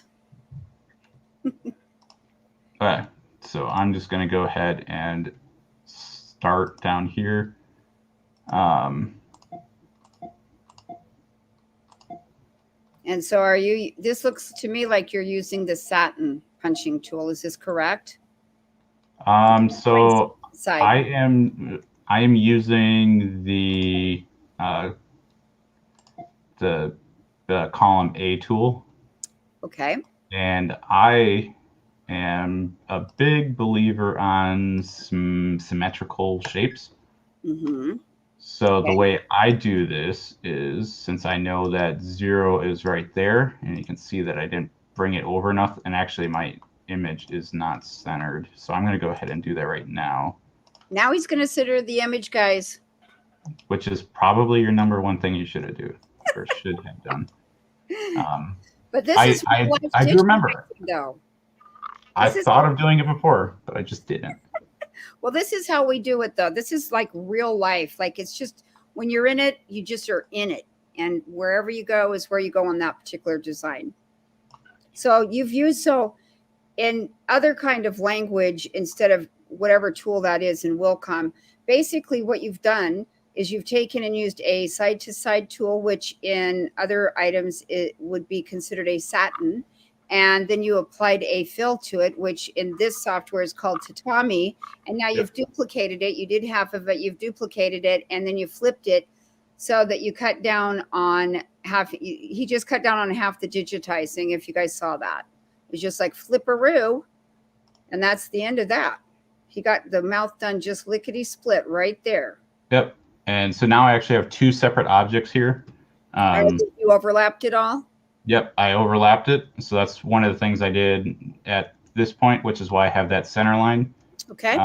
Okay, so I'm just going to go ahead and start down here.
And so are you, this looks to me like you're using the satin punching tool. Is this correct?
So
Side.
I am using the column A tool.
Okay.
And I am a big believer on some symmetrical shapes.
Mm-hmm.
So the way I do this is, since I know that 0 is right there, and you can see that I didn't bring it over enough, and actually my image is not centered. So I'm going to go ahead and do that right now.
Now he's going to center the image, guys.
Which is probably your number one thing you should do, or should have done.
But this is
I do remember.
Though.
I thought of doing it before, but I just didn't.
Well, this is how we do it, though. This is like real life. Like it's just when you're in it, you just are in it. And wherever you go is where you go on that particular design. So you've used in other kind of language instead of whatever tool that is in Willcom, basically what you've done is you've taken and used a side-to-side tool, which in other items it would be considered a satin. And then you applied a fill to it, which in this software is called tatami. And now you've duplicated it. You did half of it. You've duplicated it. And then you flipped it so that you cut down on half. He just cut down on half the digitizing, if you guys saw that. It was just like flipperoo. And that's the end of that. He got the mouth done just lickety split right there.
Yep. And so now I actually have two separate objects here.
You overlapped it all?
Yep, I overlapped it. So that's one of the things I did at this point, which is why I have that center line.
Okay.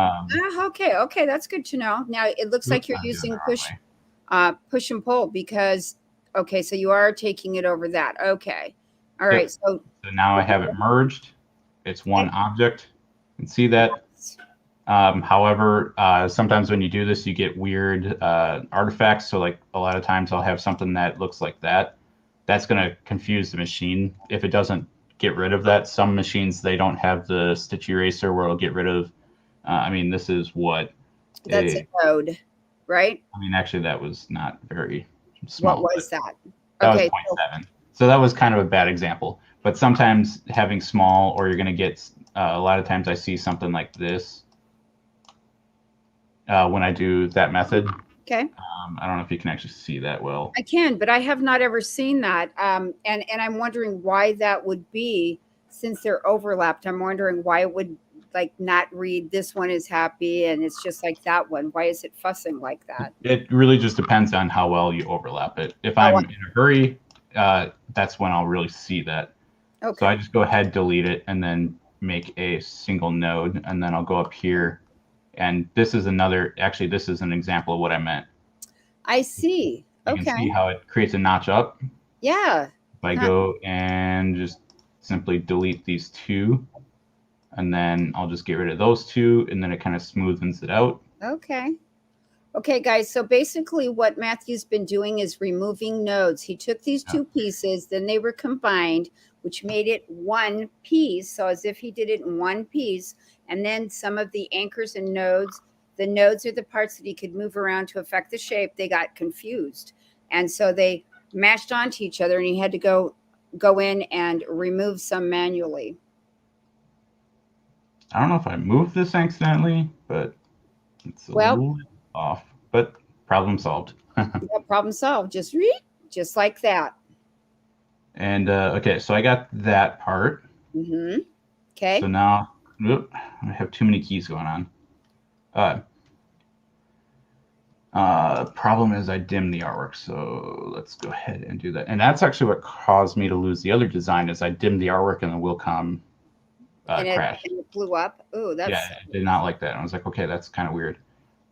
Okay, that's good to know. Now it looks like you're using push and pull, because Okay, so you are taking it over that. Okay. All right.
Yep.
So
So now I have it merged. It's one object. You can see that. However, sometimes when you do this, you get weird artifacts. So like a lot of times I'll have something that looks like that. That's going to confuse the machine if it doesn't get rid of that. Some machines, they don't have the stitch eraser where it'll get rid of. I mean, this is what
that's a node, right?
I mean, actually, that was not very small.
What was that?
That
Okay.
was 0.7. So that was kind of a bad example. But sometimes having small, or you're going to get, a lot of times I see something like this when I do that method.
Okay.
I don't know if you can actually see that well.
I can, but I have not ever seen that. And I'm wondering why that would be, since they're overlapped. I'm wondering why it would like not read this one is happy and it's just like that one. Why is it fussing like that?
It really just depends on how well you overlap it. If I'm in a hurry, that's when I'll really see that. Okay. So I just go ahead, delete it, and then make a single node, and then I'll go up here. And this is actually, this is an example of what I meant.
I see.
You can see how it creates a notch up.
Yeah.
If I go and just simply delete these two, and then I'll just get rid of those two, and then it kind of smoothens it out.
Okay. Okay, guys. So basically what Matthew's been doing is removing nodes. He took these two pieces, then they were combined, which made it one piece. So as if he did it in one piece. And then some of the anchors and nodes, the nodes are the parts that he could move around to affect the shape. They got confused. And so they mashed onto each other, and he had to go in and remove some manually.
I don't know if I moved this accidentally, but it's a little off, but problem solved.
Yeah, problem solved. Just like that.
And okay, so I got that part.
Mm-hmm. Okay.
So now, I have too many keys going on. Problem is I dimmed the artwork, so let's go ahead and do that. And that's actually what caused me to lose the other design, is I dimmed the artwork and the Willcom crashed.
And it blew up. Oh, that's...
Yeah, I did not like that. I was like, okay, that's kind of weird.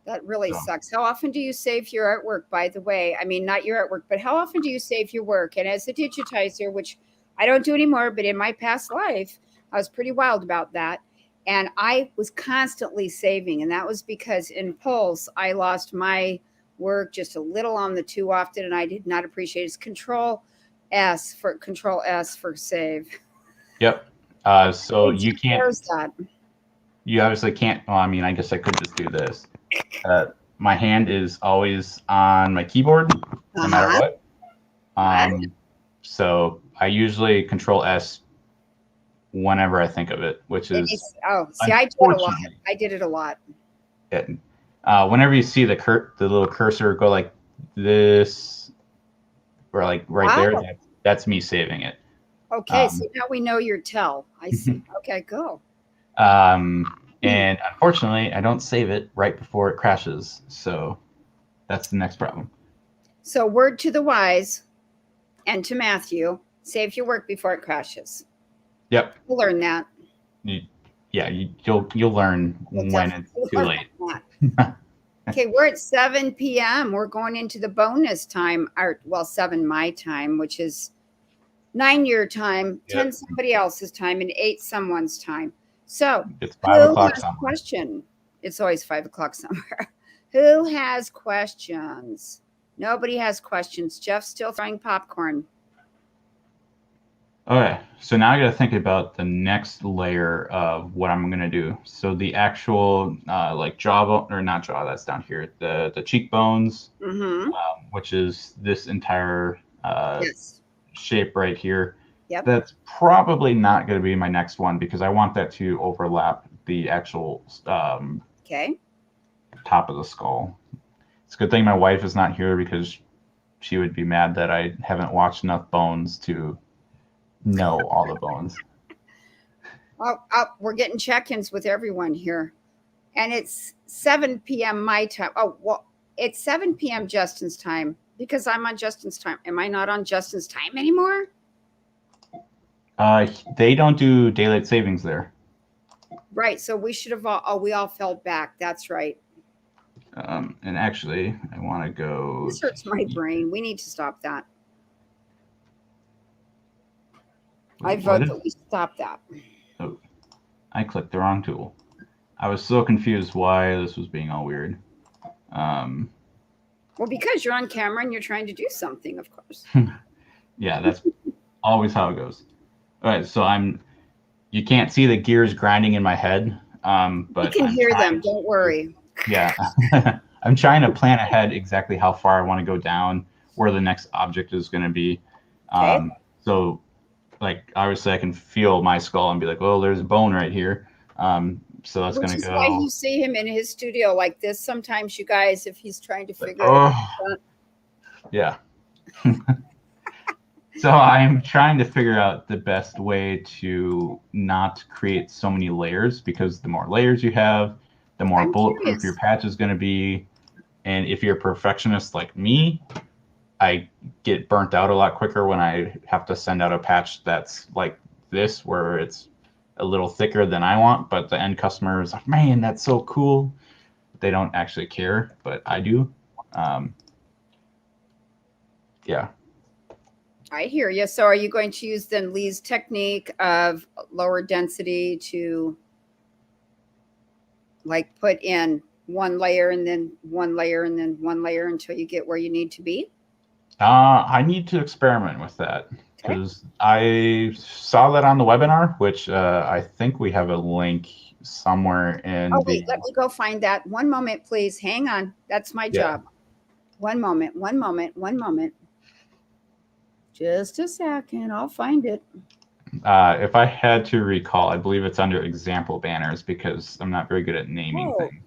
That really sucks. How often do you save your artwork, by the way? I mean, not your artwork, but how often do you save your work? And as a digitizer, which I don't do anymore, but in my past life, I was pretty wild about that. And I was constantly saving. And that was because in Pulse, I lost my work just a little on the too often, and I did not appreciate it. It's Control S for save.
Yep. So you can't... You obviously can't... Well, I mean, I guess I could just do this. My hand is always on my keyboard, no matter what. So I usually Control S whenever I think of it, which is...
I did it a lot. I did it a lot.
Whenever you see the little cursor go like this, or like right there, that's me saving it.
Okay, so now we know your tell. I see. Okay, go.
And unfortunately, I don't save it right before it crashes. So that's the next problem.
So word to the wise and to Matthew, save your work before it crashes.
Yep.
We'll learn that.
You'll learn when it's too late.
Okay, we're at 7 p.m. We're going into the bonus time, 7 my time, which is 9 your time, 10 somebody else's time, and 8 someone's time. So
it's 5 o'clock somewhere.
Question. It's always 5 o'clock somewhere. Who has questions? Nobody has questions. Jeff's still throwing popcorn.
Okay, so now I got to think about the next layer of what I'm going to do. So the actual like jaw, or not jaw, that's down here. The cheekbones, which is this entire shape right here.
Yep.
That's probably not going to be my next one, because I want that to overlap the actual top of the skull. It's a good thing my wife is not here, because she would be mad that I haven't watched enough Bones to know all the bones.
We're getting check-ins with everyone here. And it's 7 p.m. my time. Oh, well, it's 7 p.m. Justin's time, because I'm on Justin's time. Am I not on Justin's time anymore?
They don't do daylight savings there.
Right. So we should have we all fell back. That's right.
And actually, I want to go...
This hurts my brain. We need to stop that. I vote that we stop that.
Oh, I clicked the wrong tool. I was so confused why this was being all weird.
Well, because you're on camera and you're trying to do something, of course.
Yeah, that's always how it goes. All right, so you can't see the gears grinding in my head, but
you can hear them. Don't worry.
Yeah, I'm trying to plan ahead exactly how far I want to go down, where the next object is going to be.
Okay.
So, like, obviously, I can feel my skull and be like, "Oh, there's a bone right here." So that's going to go.
Which is why you see him in his studio like this. Sometimes, you guys, if he's trying to figure it out.
Yeah. So I'm trying to figure out the best way to not create so many layers, because the more layers you have, the more bulletproof your patch is going to be. And if you're a perfectionist like me, I get burnt out a lot quicker when I have to send out a patch that's like this, where it's a little thicker than I want, but the end customer is like, man, that's so cool. They don't actually care, but I do. Yeah.
I hear you. So are you going to use then Lee's technique of lower density to like put in one layer and then one layer and then one layer until you get where you need to be?
I need to experiment with that, because I saw that on the webinar, which I think we have a link somewhere in
wait, let me go find that. One moment, please. Hang on. That's my job. One moment. Just a second. I'll find it.
If I had to recall, I believe it's under example banners, because I'm not very good at naming things.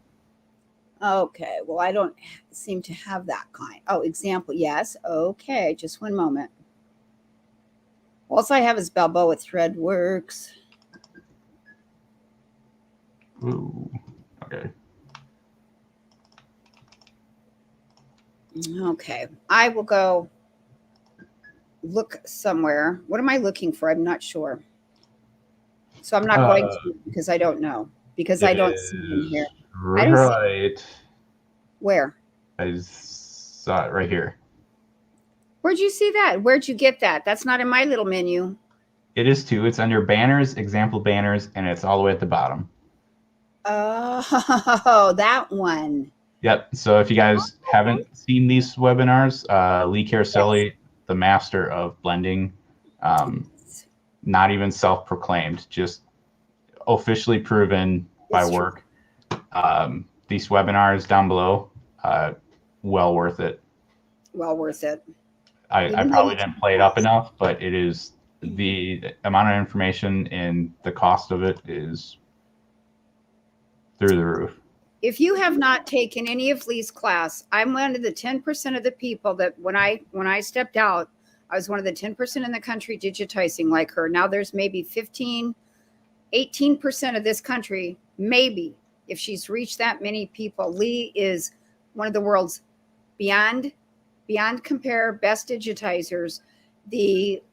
Okay. Well, I don't seem to have that kind. Oh, example. Yes. Okay. Just one moment. Also, I have is Balboa Threadworks.
Ooh. Okay.
Okay. I will go look somewhere. What am I looking for? I'm not sure. So I'm not going to, because I don't know. Because I don't see it in here.
Right.
Where?
I saw it right here.
Where'd you see that? Where'd you get that? That's not in my little menu.
It is too. It's under banners, example banners, and it's all the way at the bottom.
Oh, that one.
Yep. So if you guys haven't seen these webinars, Lee Caroselli, the master of blending, not even self-proclaimed, just officially proven by work. These webinars down below, well worth it.
Well worth it.
I probably didn't play it up enough, but it is, the amount of information and the cost of it is through the roof.
If you have not taken any of Lee's class, I'm one of the 10% of the people that when I stepped out, I was one of the 10% in the country digitizing like her. Now there's maybe 15, 18% of this country, maybe, if she's reached that many people. Lee is one of the world's beyond compare best digitizers. The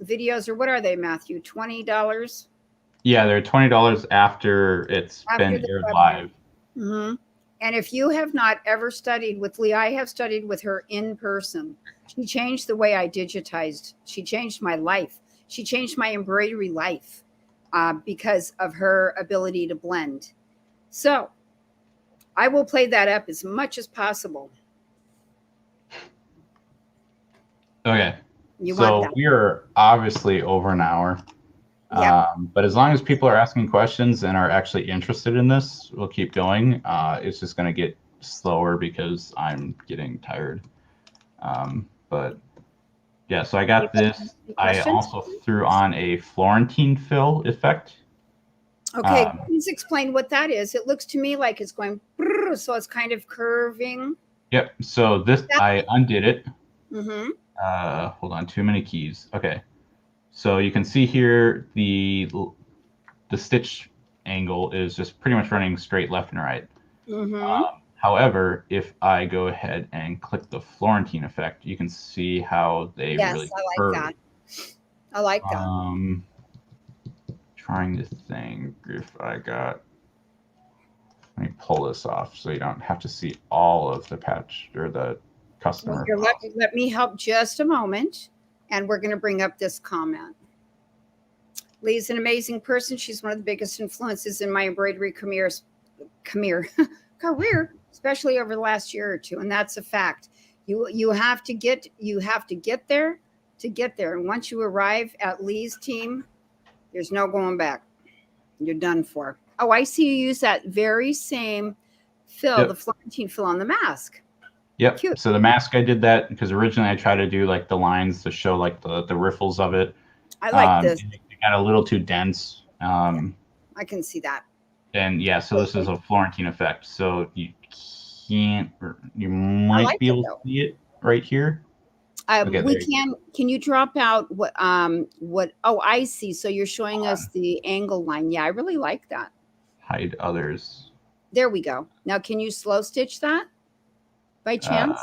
videos are, what are they, Matthew? $20?
Yeah, they're $20 after it's been aired live.
Mm-hmm. And if you have not ever studied with Lee, I have studied with her in person. She changed the way I digitized. She changed my life. She changed my embroidery life because of her ability to blend. So I will play that up as much as possible.
Okay. So we are obviously over an hour.
Yep.
But as long as people are asking questions and are actually interested in this, we'll keep going. It's just going to get slower because I'm getting tired. But yeah, so I got this. I also threw on a Florentine fill effect.
Okay, please explain what that is. It looks to me like it's going, so it's kind of curving.
Yep. So this, I undid it.
Mm-hmm.
Hold on, too many keys. Okay. So you can see here the stitch angle is just pretty much running straight left and right.
Mm-hmm.
However, if I go ahead and click the Florentine effect, you can see how they really curve.
That. I like that.
Trying to think if I got. Let me pull this off so you don't have to see all of the patch or the customer.
Well, let me help just a moment. And we're going to bring up this comment. Lee's an amazing person. She's one of the biggest influences in my embroidery career, especially over the last year or two, and that's a fact. You have to get there to get there, and once you arrive at Lee's team, there's no going back. You're done for. Oh, I see you use that very same fill, the Florentine fill on the mask.
Yep. Cute. So the mask, I did that because originally I tried to do like the lines to show like the riffles of it.
I like this.
It got a little too dense.
I can see that.
And yeah, so this is a Florentine effect. So you can't, or you might be able to see it right here.
We can. Can you drop out what? Oh, I see. So you're showing us the angle line. Yeah, I really like that.
Hide others.
There we go. Now, can you slow stitch that by chance?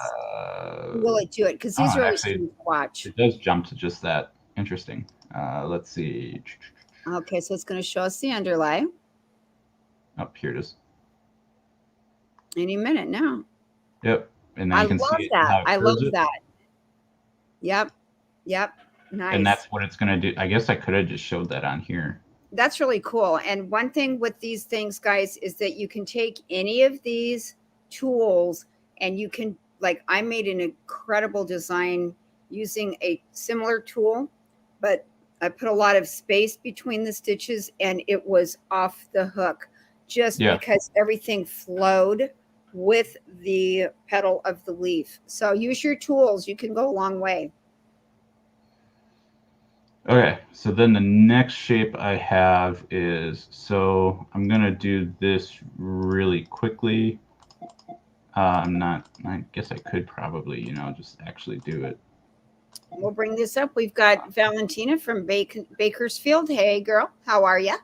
Will it do it? Because these are actually watch.
It does jump to just that. Interesting. Let's see.
Okay, so it's going to show us the underlay.
Oh, here it is.
Any minute now.
Yep. And then you can see
that. I love that. Yep. Nice.
And that's what it's going to do. I guess I could have just showed that on here.
That's really cool. And one thing with these things, guys, is that you can take any of these tools and you can, like, I made an incredible design using a similar tool, but I put a lot of space between the stitches and it was off the hook just because everything flowed with the petal of the leaf. So use your tools. You can go a long way.
Okay, so then the next shape I have is, so I'm going to do this really quickly. I guess I could probably, just actually do it.
We'll bring this up. We've got Valentina from Bakersfield. Hey, girl, how are you?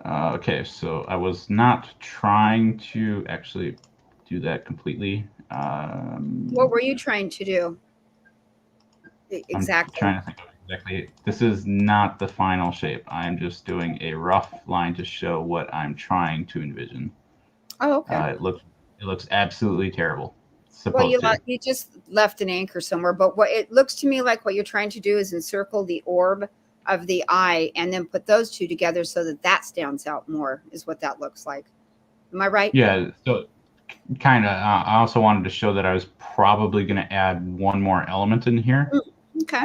Okay, so I was not trying to actually do that completely.
What were you trying to do? Exactly.
I'm trying to think of exactly. This is not the final shape. I'm just doing a rough line to show what I'm trying to envision.
Oh, okay.
It looks absolutely terrible.
Well, you just left an anchor somewhere, but what it looks to me like what you're trying to do is encircle the orb of the eye and then put those two together so that stands out more is what that looks like. Am I right?
Yeah. So kind of, I also wanted to show that I was probably going to add one more element in here.
Okay.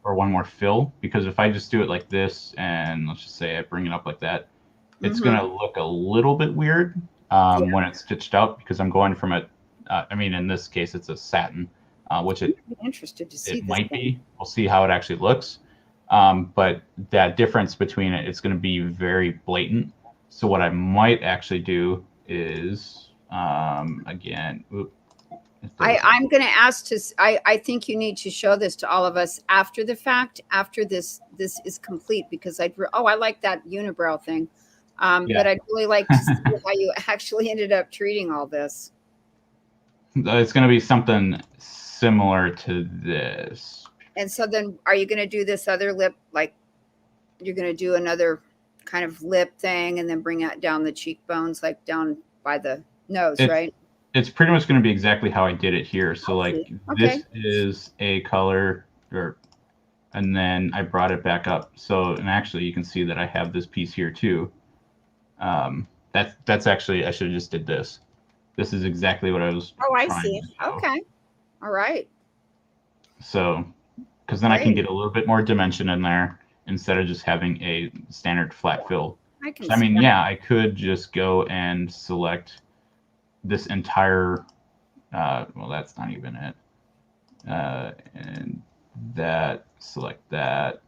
Or one more fill, because if I just do it like this and let's just say I bring it up like that, it's going to look a little bit weird when it's stitched out because I'm going from in this case, it's a satin, which it might be. We'll see how it actually looks. But that difference between it's going to be very blatant. So what I might actually do is, again,
I'm going to ask I think you need to show this to all of us after the fact, after this is complete, because I like that unibrow thing. But I'd really like to see how you actually ended up treating all this.
It's going to be something similar to this.
And so then are you going to do this other lip, like you're going to do another kind of lip thing and then bring it down the cheekbones, like down by the nose, right?
It's pretty much going to be exactly how I did it here. So this is a color, and then I brought it back up. So, and actually you can see that I have this piece here too. That's actually, I should have just did this. This is exactly what I was.
Oh, I see. Okay. All right.
So, because then I can get a little bit more dimension in there instead of just having a standard flat fill. I could just go and select this entire, well, that's not even it. And that, select that,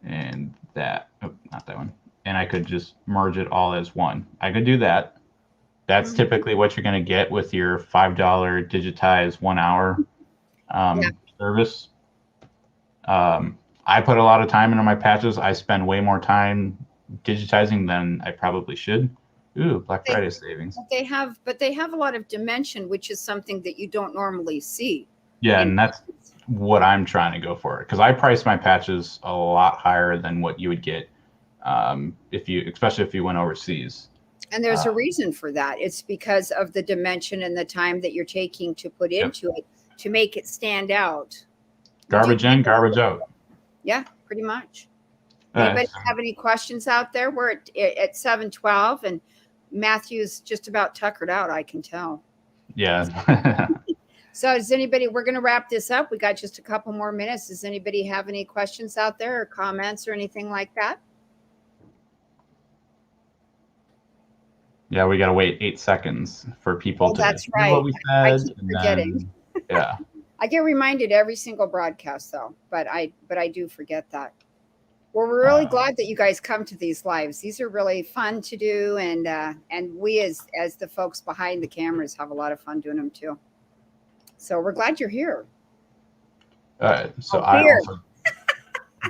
and that. Oh, not that one. And I could just merge it all as one. I could do that. That's typically what you're going to get with your $5 digitize 1 hour service. I put a lot of time into my patches. I spend way more time digitizing than I probably should. Ooh, Black Friday savings.
They have a lot of dimension, which is something that you don't normally see.
Yeah, and that's what I'm trying to go for, because I price my patches a lot higher than what you would get especially if you went overseas.
And there's a reason for that. It's because of the dimension and the time that you're taking to put into it to make it stand out.
Garbage in, garbage out.
Yeah, pretty much.
All
Anybody
right.
have any questions out there? We're at 7:12, and Matthew's just about tuckered out, I can tell.
Yeah.
So does anybody, we're going to wrap this up. We got just a couple more minutes. Does anybody have any questions out there or comments or anything like that?
Yeah, we got to wait 8 seconds for people to
that's
hear
right.
what we
I
said.
keep forgetting.
Yeah.
I get reminded every single broadcast though, but I do forget that. Well, we're really glad that you guys come to these lives. These are really fun to do, and we as the folks behind the cameras have a lot of fun doing them too. So we're glad you're here.
All right. So
Weird.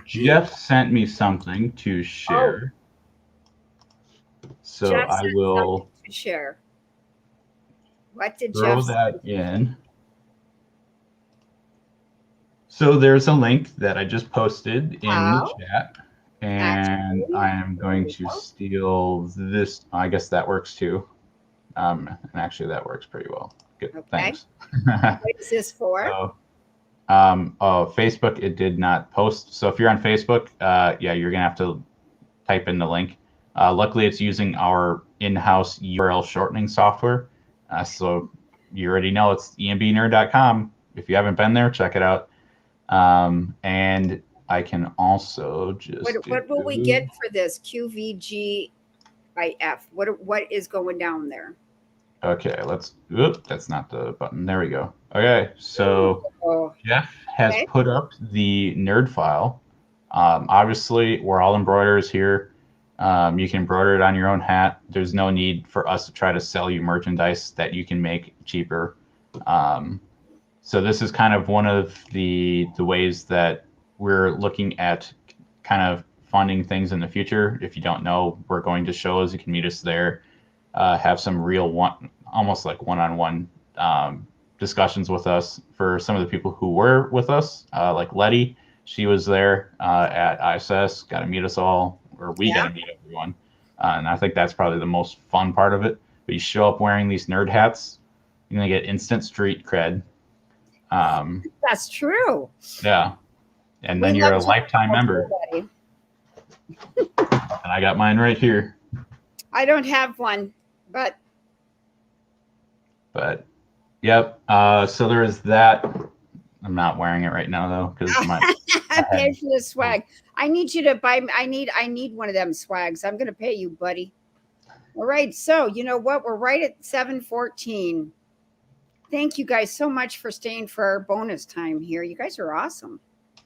Jeff sent me something to share. So
Jeff
I
sent
will
something to share. What did
throw
Jeff
that in. So there's a link that I just posted in the chat, and I am going to steal this. I guess that works too. And actually that works pretty well. Good.
Okay.
Thanks.
What is this for?
So, Facebook, it did not post. So if you're on Facebook, yeah, you're gonna have to type in the link. Luckily, it's using our in-house URL shortening software. So you already know it's embnerd.com. If you haven't been there, check it out. And I can also just.
What will we get for this QVG by F? What is going down there?
Okay, let's. Oop, that's not the button. There we go. Okay, so Jeff has put up the nerd file. Obviously, we're all embroiderers here. You can embroider it on your own hat. There's no need for us to try to sell you merchandise that you can make cheaper. So this is kind of one of the ways that we're looking at kind of funding things in the future. If you don't know, we're going to shows. You can meet us there. Have some real almost like one-on-one discussions with us. For some of the people who were with us, like Letty, she was there at ISS, got to meet us all, or we got to meet everyone. And I think that's probably the most fun part of it. But you show up wearing these nerd hats, you're going to get instant street cred.
That's true.
Yeah. And then you're a lifetime member. And I got mine right here.
I don't have one, but
yep. So there is that. I'm not wearing it right now though, because
I paid for the swag. I need you to buy. I need one of them swags. I'm gonna pay you, buddy. All right. So you know what? We're right at 7:14. Thank you guys so much for staying for our bonus time here. You guys are awesome.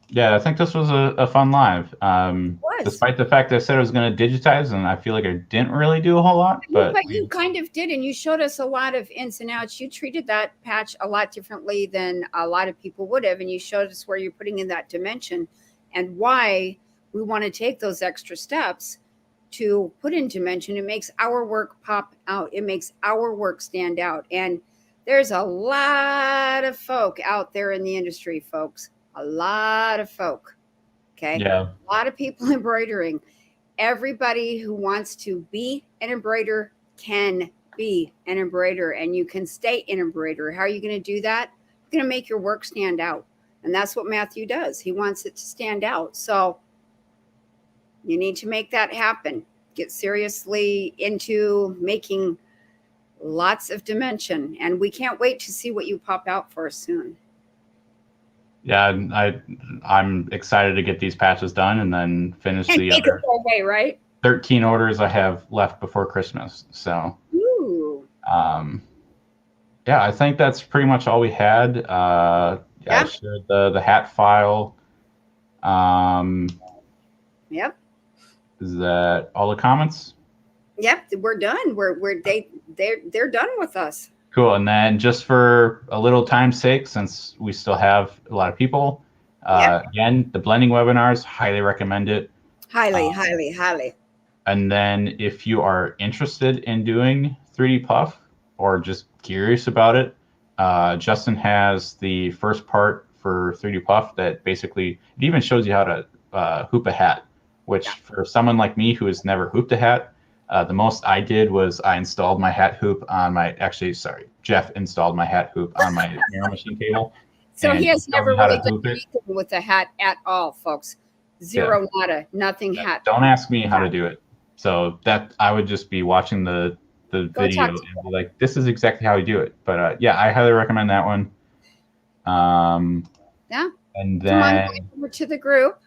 Yeah, I think this was a fun live. Despite the fact that I said I was going to digitize, and I feel like I didn't really do a whole lot. But
you kind of did, and you showed us a lot of ins and outs. You treated that patch a lot differently than a lot of people would have, and you showed us where you're putting in that dimension and why we want to take those extra steps to put in dimension. It makes our work pop out. It makes our work stand out. And there's a lot of folk out there in the industry, folks. A lot of folk. Okay.
Yeah.
A lot of people embroidering. Everybody who wants to be an embroiderer can be an embroiderer, and you can stay an embroiderer. How are you going to do that? You're going to make your work stand out. And that's what Matthew does. He wants it to stand out. So you need to make that happen. Get seriously into making lots of dimension. And we can't wait to see what you pop out for us soon.
Yeah, I'm excited to get these patches done and then finish the other
away, right?
13 orders I have left before Christmas. So, yeah, I think that's pretty much all we had. I shared the hat file.
Yep.
Is that all the comments?
Yep, we're done. They're done with us.
Cool. And then just for a little time's sake, since we still have a lot of people, again, the blending webinars, highly recommend it.
Highly.
And then if you are interested in doing 3D Puff or just curious about it, Justin has the first part for 3D Puff that basically, it even shows you how to hoop a hat, which for someone like me who has never hooped a hat, the most I did was I installed my hat hoop on my, Jeff installed my hat hoop on my mirror machine table.
So
and
he has
show
never
me how
really
to
done
hoop it.
anything with the hat at all, folks. Zero, nada, nothing hat.
Don't ask me how to do it. So that I would just be watching the
Go
video
talk to
and be like, this is exactly how you do it. But yeah, I highly recommend that one.
Yeah.
And
Come on
then
over to the group.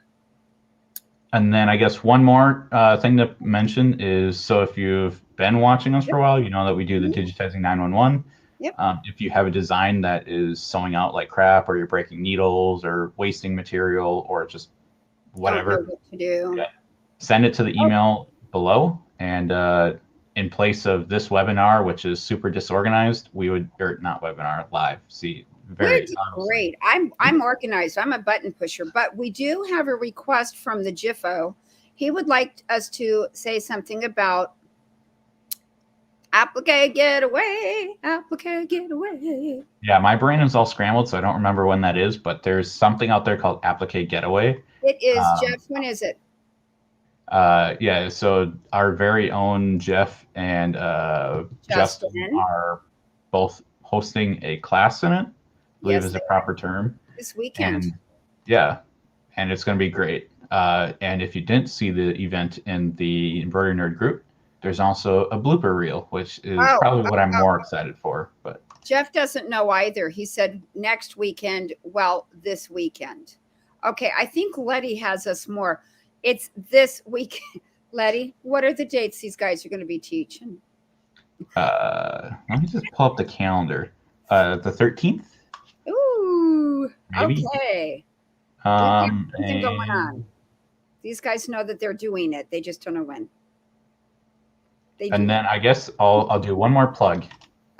I guess one more thing to mention is, so if you've been watching us for a while, you know that we do the Digitizing 911.
Yep.
If you have a design that is sewing out like crap, or you're breaking needles or wasting material or just whatever,
Don't know what to do.
send it to the email below. And in place of this webinar, which is super disorganized, we would, or not webinar, live. See, very
great. I'm organized. I'm a button pusher, but we do have a request from the Jiffo. He would like us to say something about applique getaway.
Yeah, my brain is all scrambled, so I don't remember when that is, but there's something out there called applique getaway.
It is, Jeff. When is it?
Yeah, so our very own Jeff and Justin are both hosting a class in it, I believe is a proper term.
This weekend.
And yeah, and it's going to be great. And if you didn't see the event in the Inverter Nerd group, there's also a blooper reel, which is probably what I'm more excited for. But
Jeff doesn't know either. He said next weekend. Well, this weekend. Okay, I think Letty has us more. It's this week. Letty, what are the dates these guys are going to be teaching?
Let me just pull up the calendar. The 13th.
Ooh,
maybe.
Okay. Something going on. These guys know that they're doing it. They just don't know when.
And then I guess I'll do one more plug.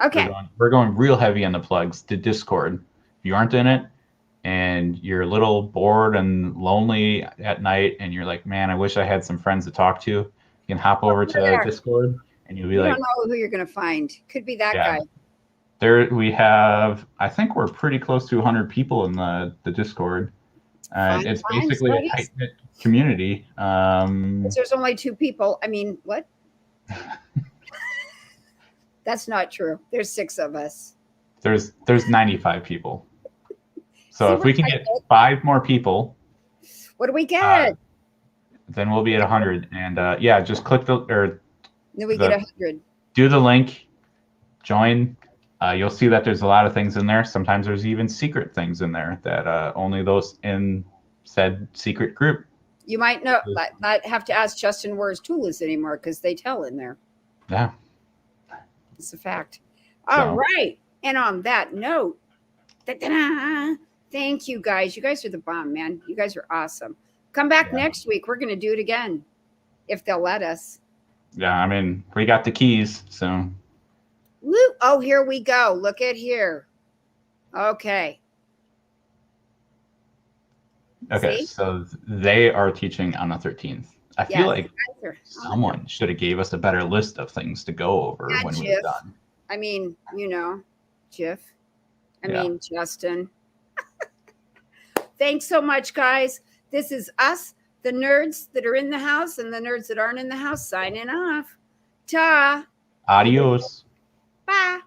Okay.
We're going real heavy on the plugs. The Discord. If you aren't in it and you're a little bored and lonely at night and you're like, man, I wish I had some friends to talk to, you can hop over to the Discord and you'll be like,
don't know who you're going to find. Could be that guy.
There we have, I think we're pretty close to 100 people in the Discord. It's basically a tight-knit community.
There's only 2 people. I mean, what? That's not true. There's 6 of us.
There's 95 people. So if we can get 5 more people,
what do we get?
Then we'll be at 100. And yeah, just click then
we get 100.
Do the link, join. You'll see that there's a lot of things in there. Sometimes there's even secret things in there that only those in said secret group.
You might not have to ask Justin where his tool is anymore because they tell in there.
Yeah.
It's a fact. All right. And on that note, thank you guys. You guys are the bomb, man. You guys are awesome. Come back next week. We're going to do it again if they'll let us.
Yeah, I mean, we got the keys, so.
Woo. Oh, here we go. Look at here. Okay.
Okay, so they are teaching on the 13th. I feel like someone should have gave us a better list of things to go over when we were done.
I mean, Jeff. I mean, Justin. Thanks so much, guys. This is us, the nerds that are in the house and the nerds that aren't in the house, signing off. Ta.
Adios.
Bye.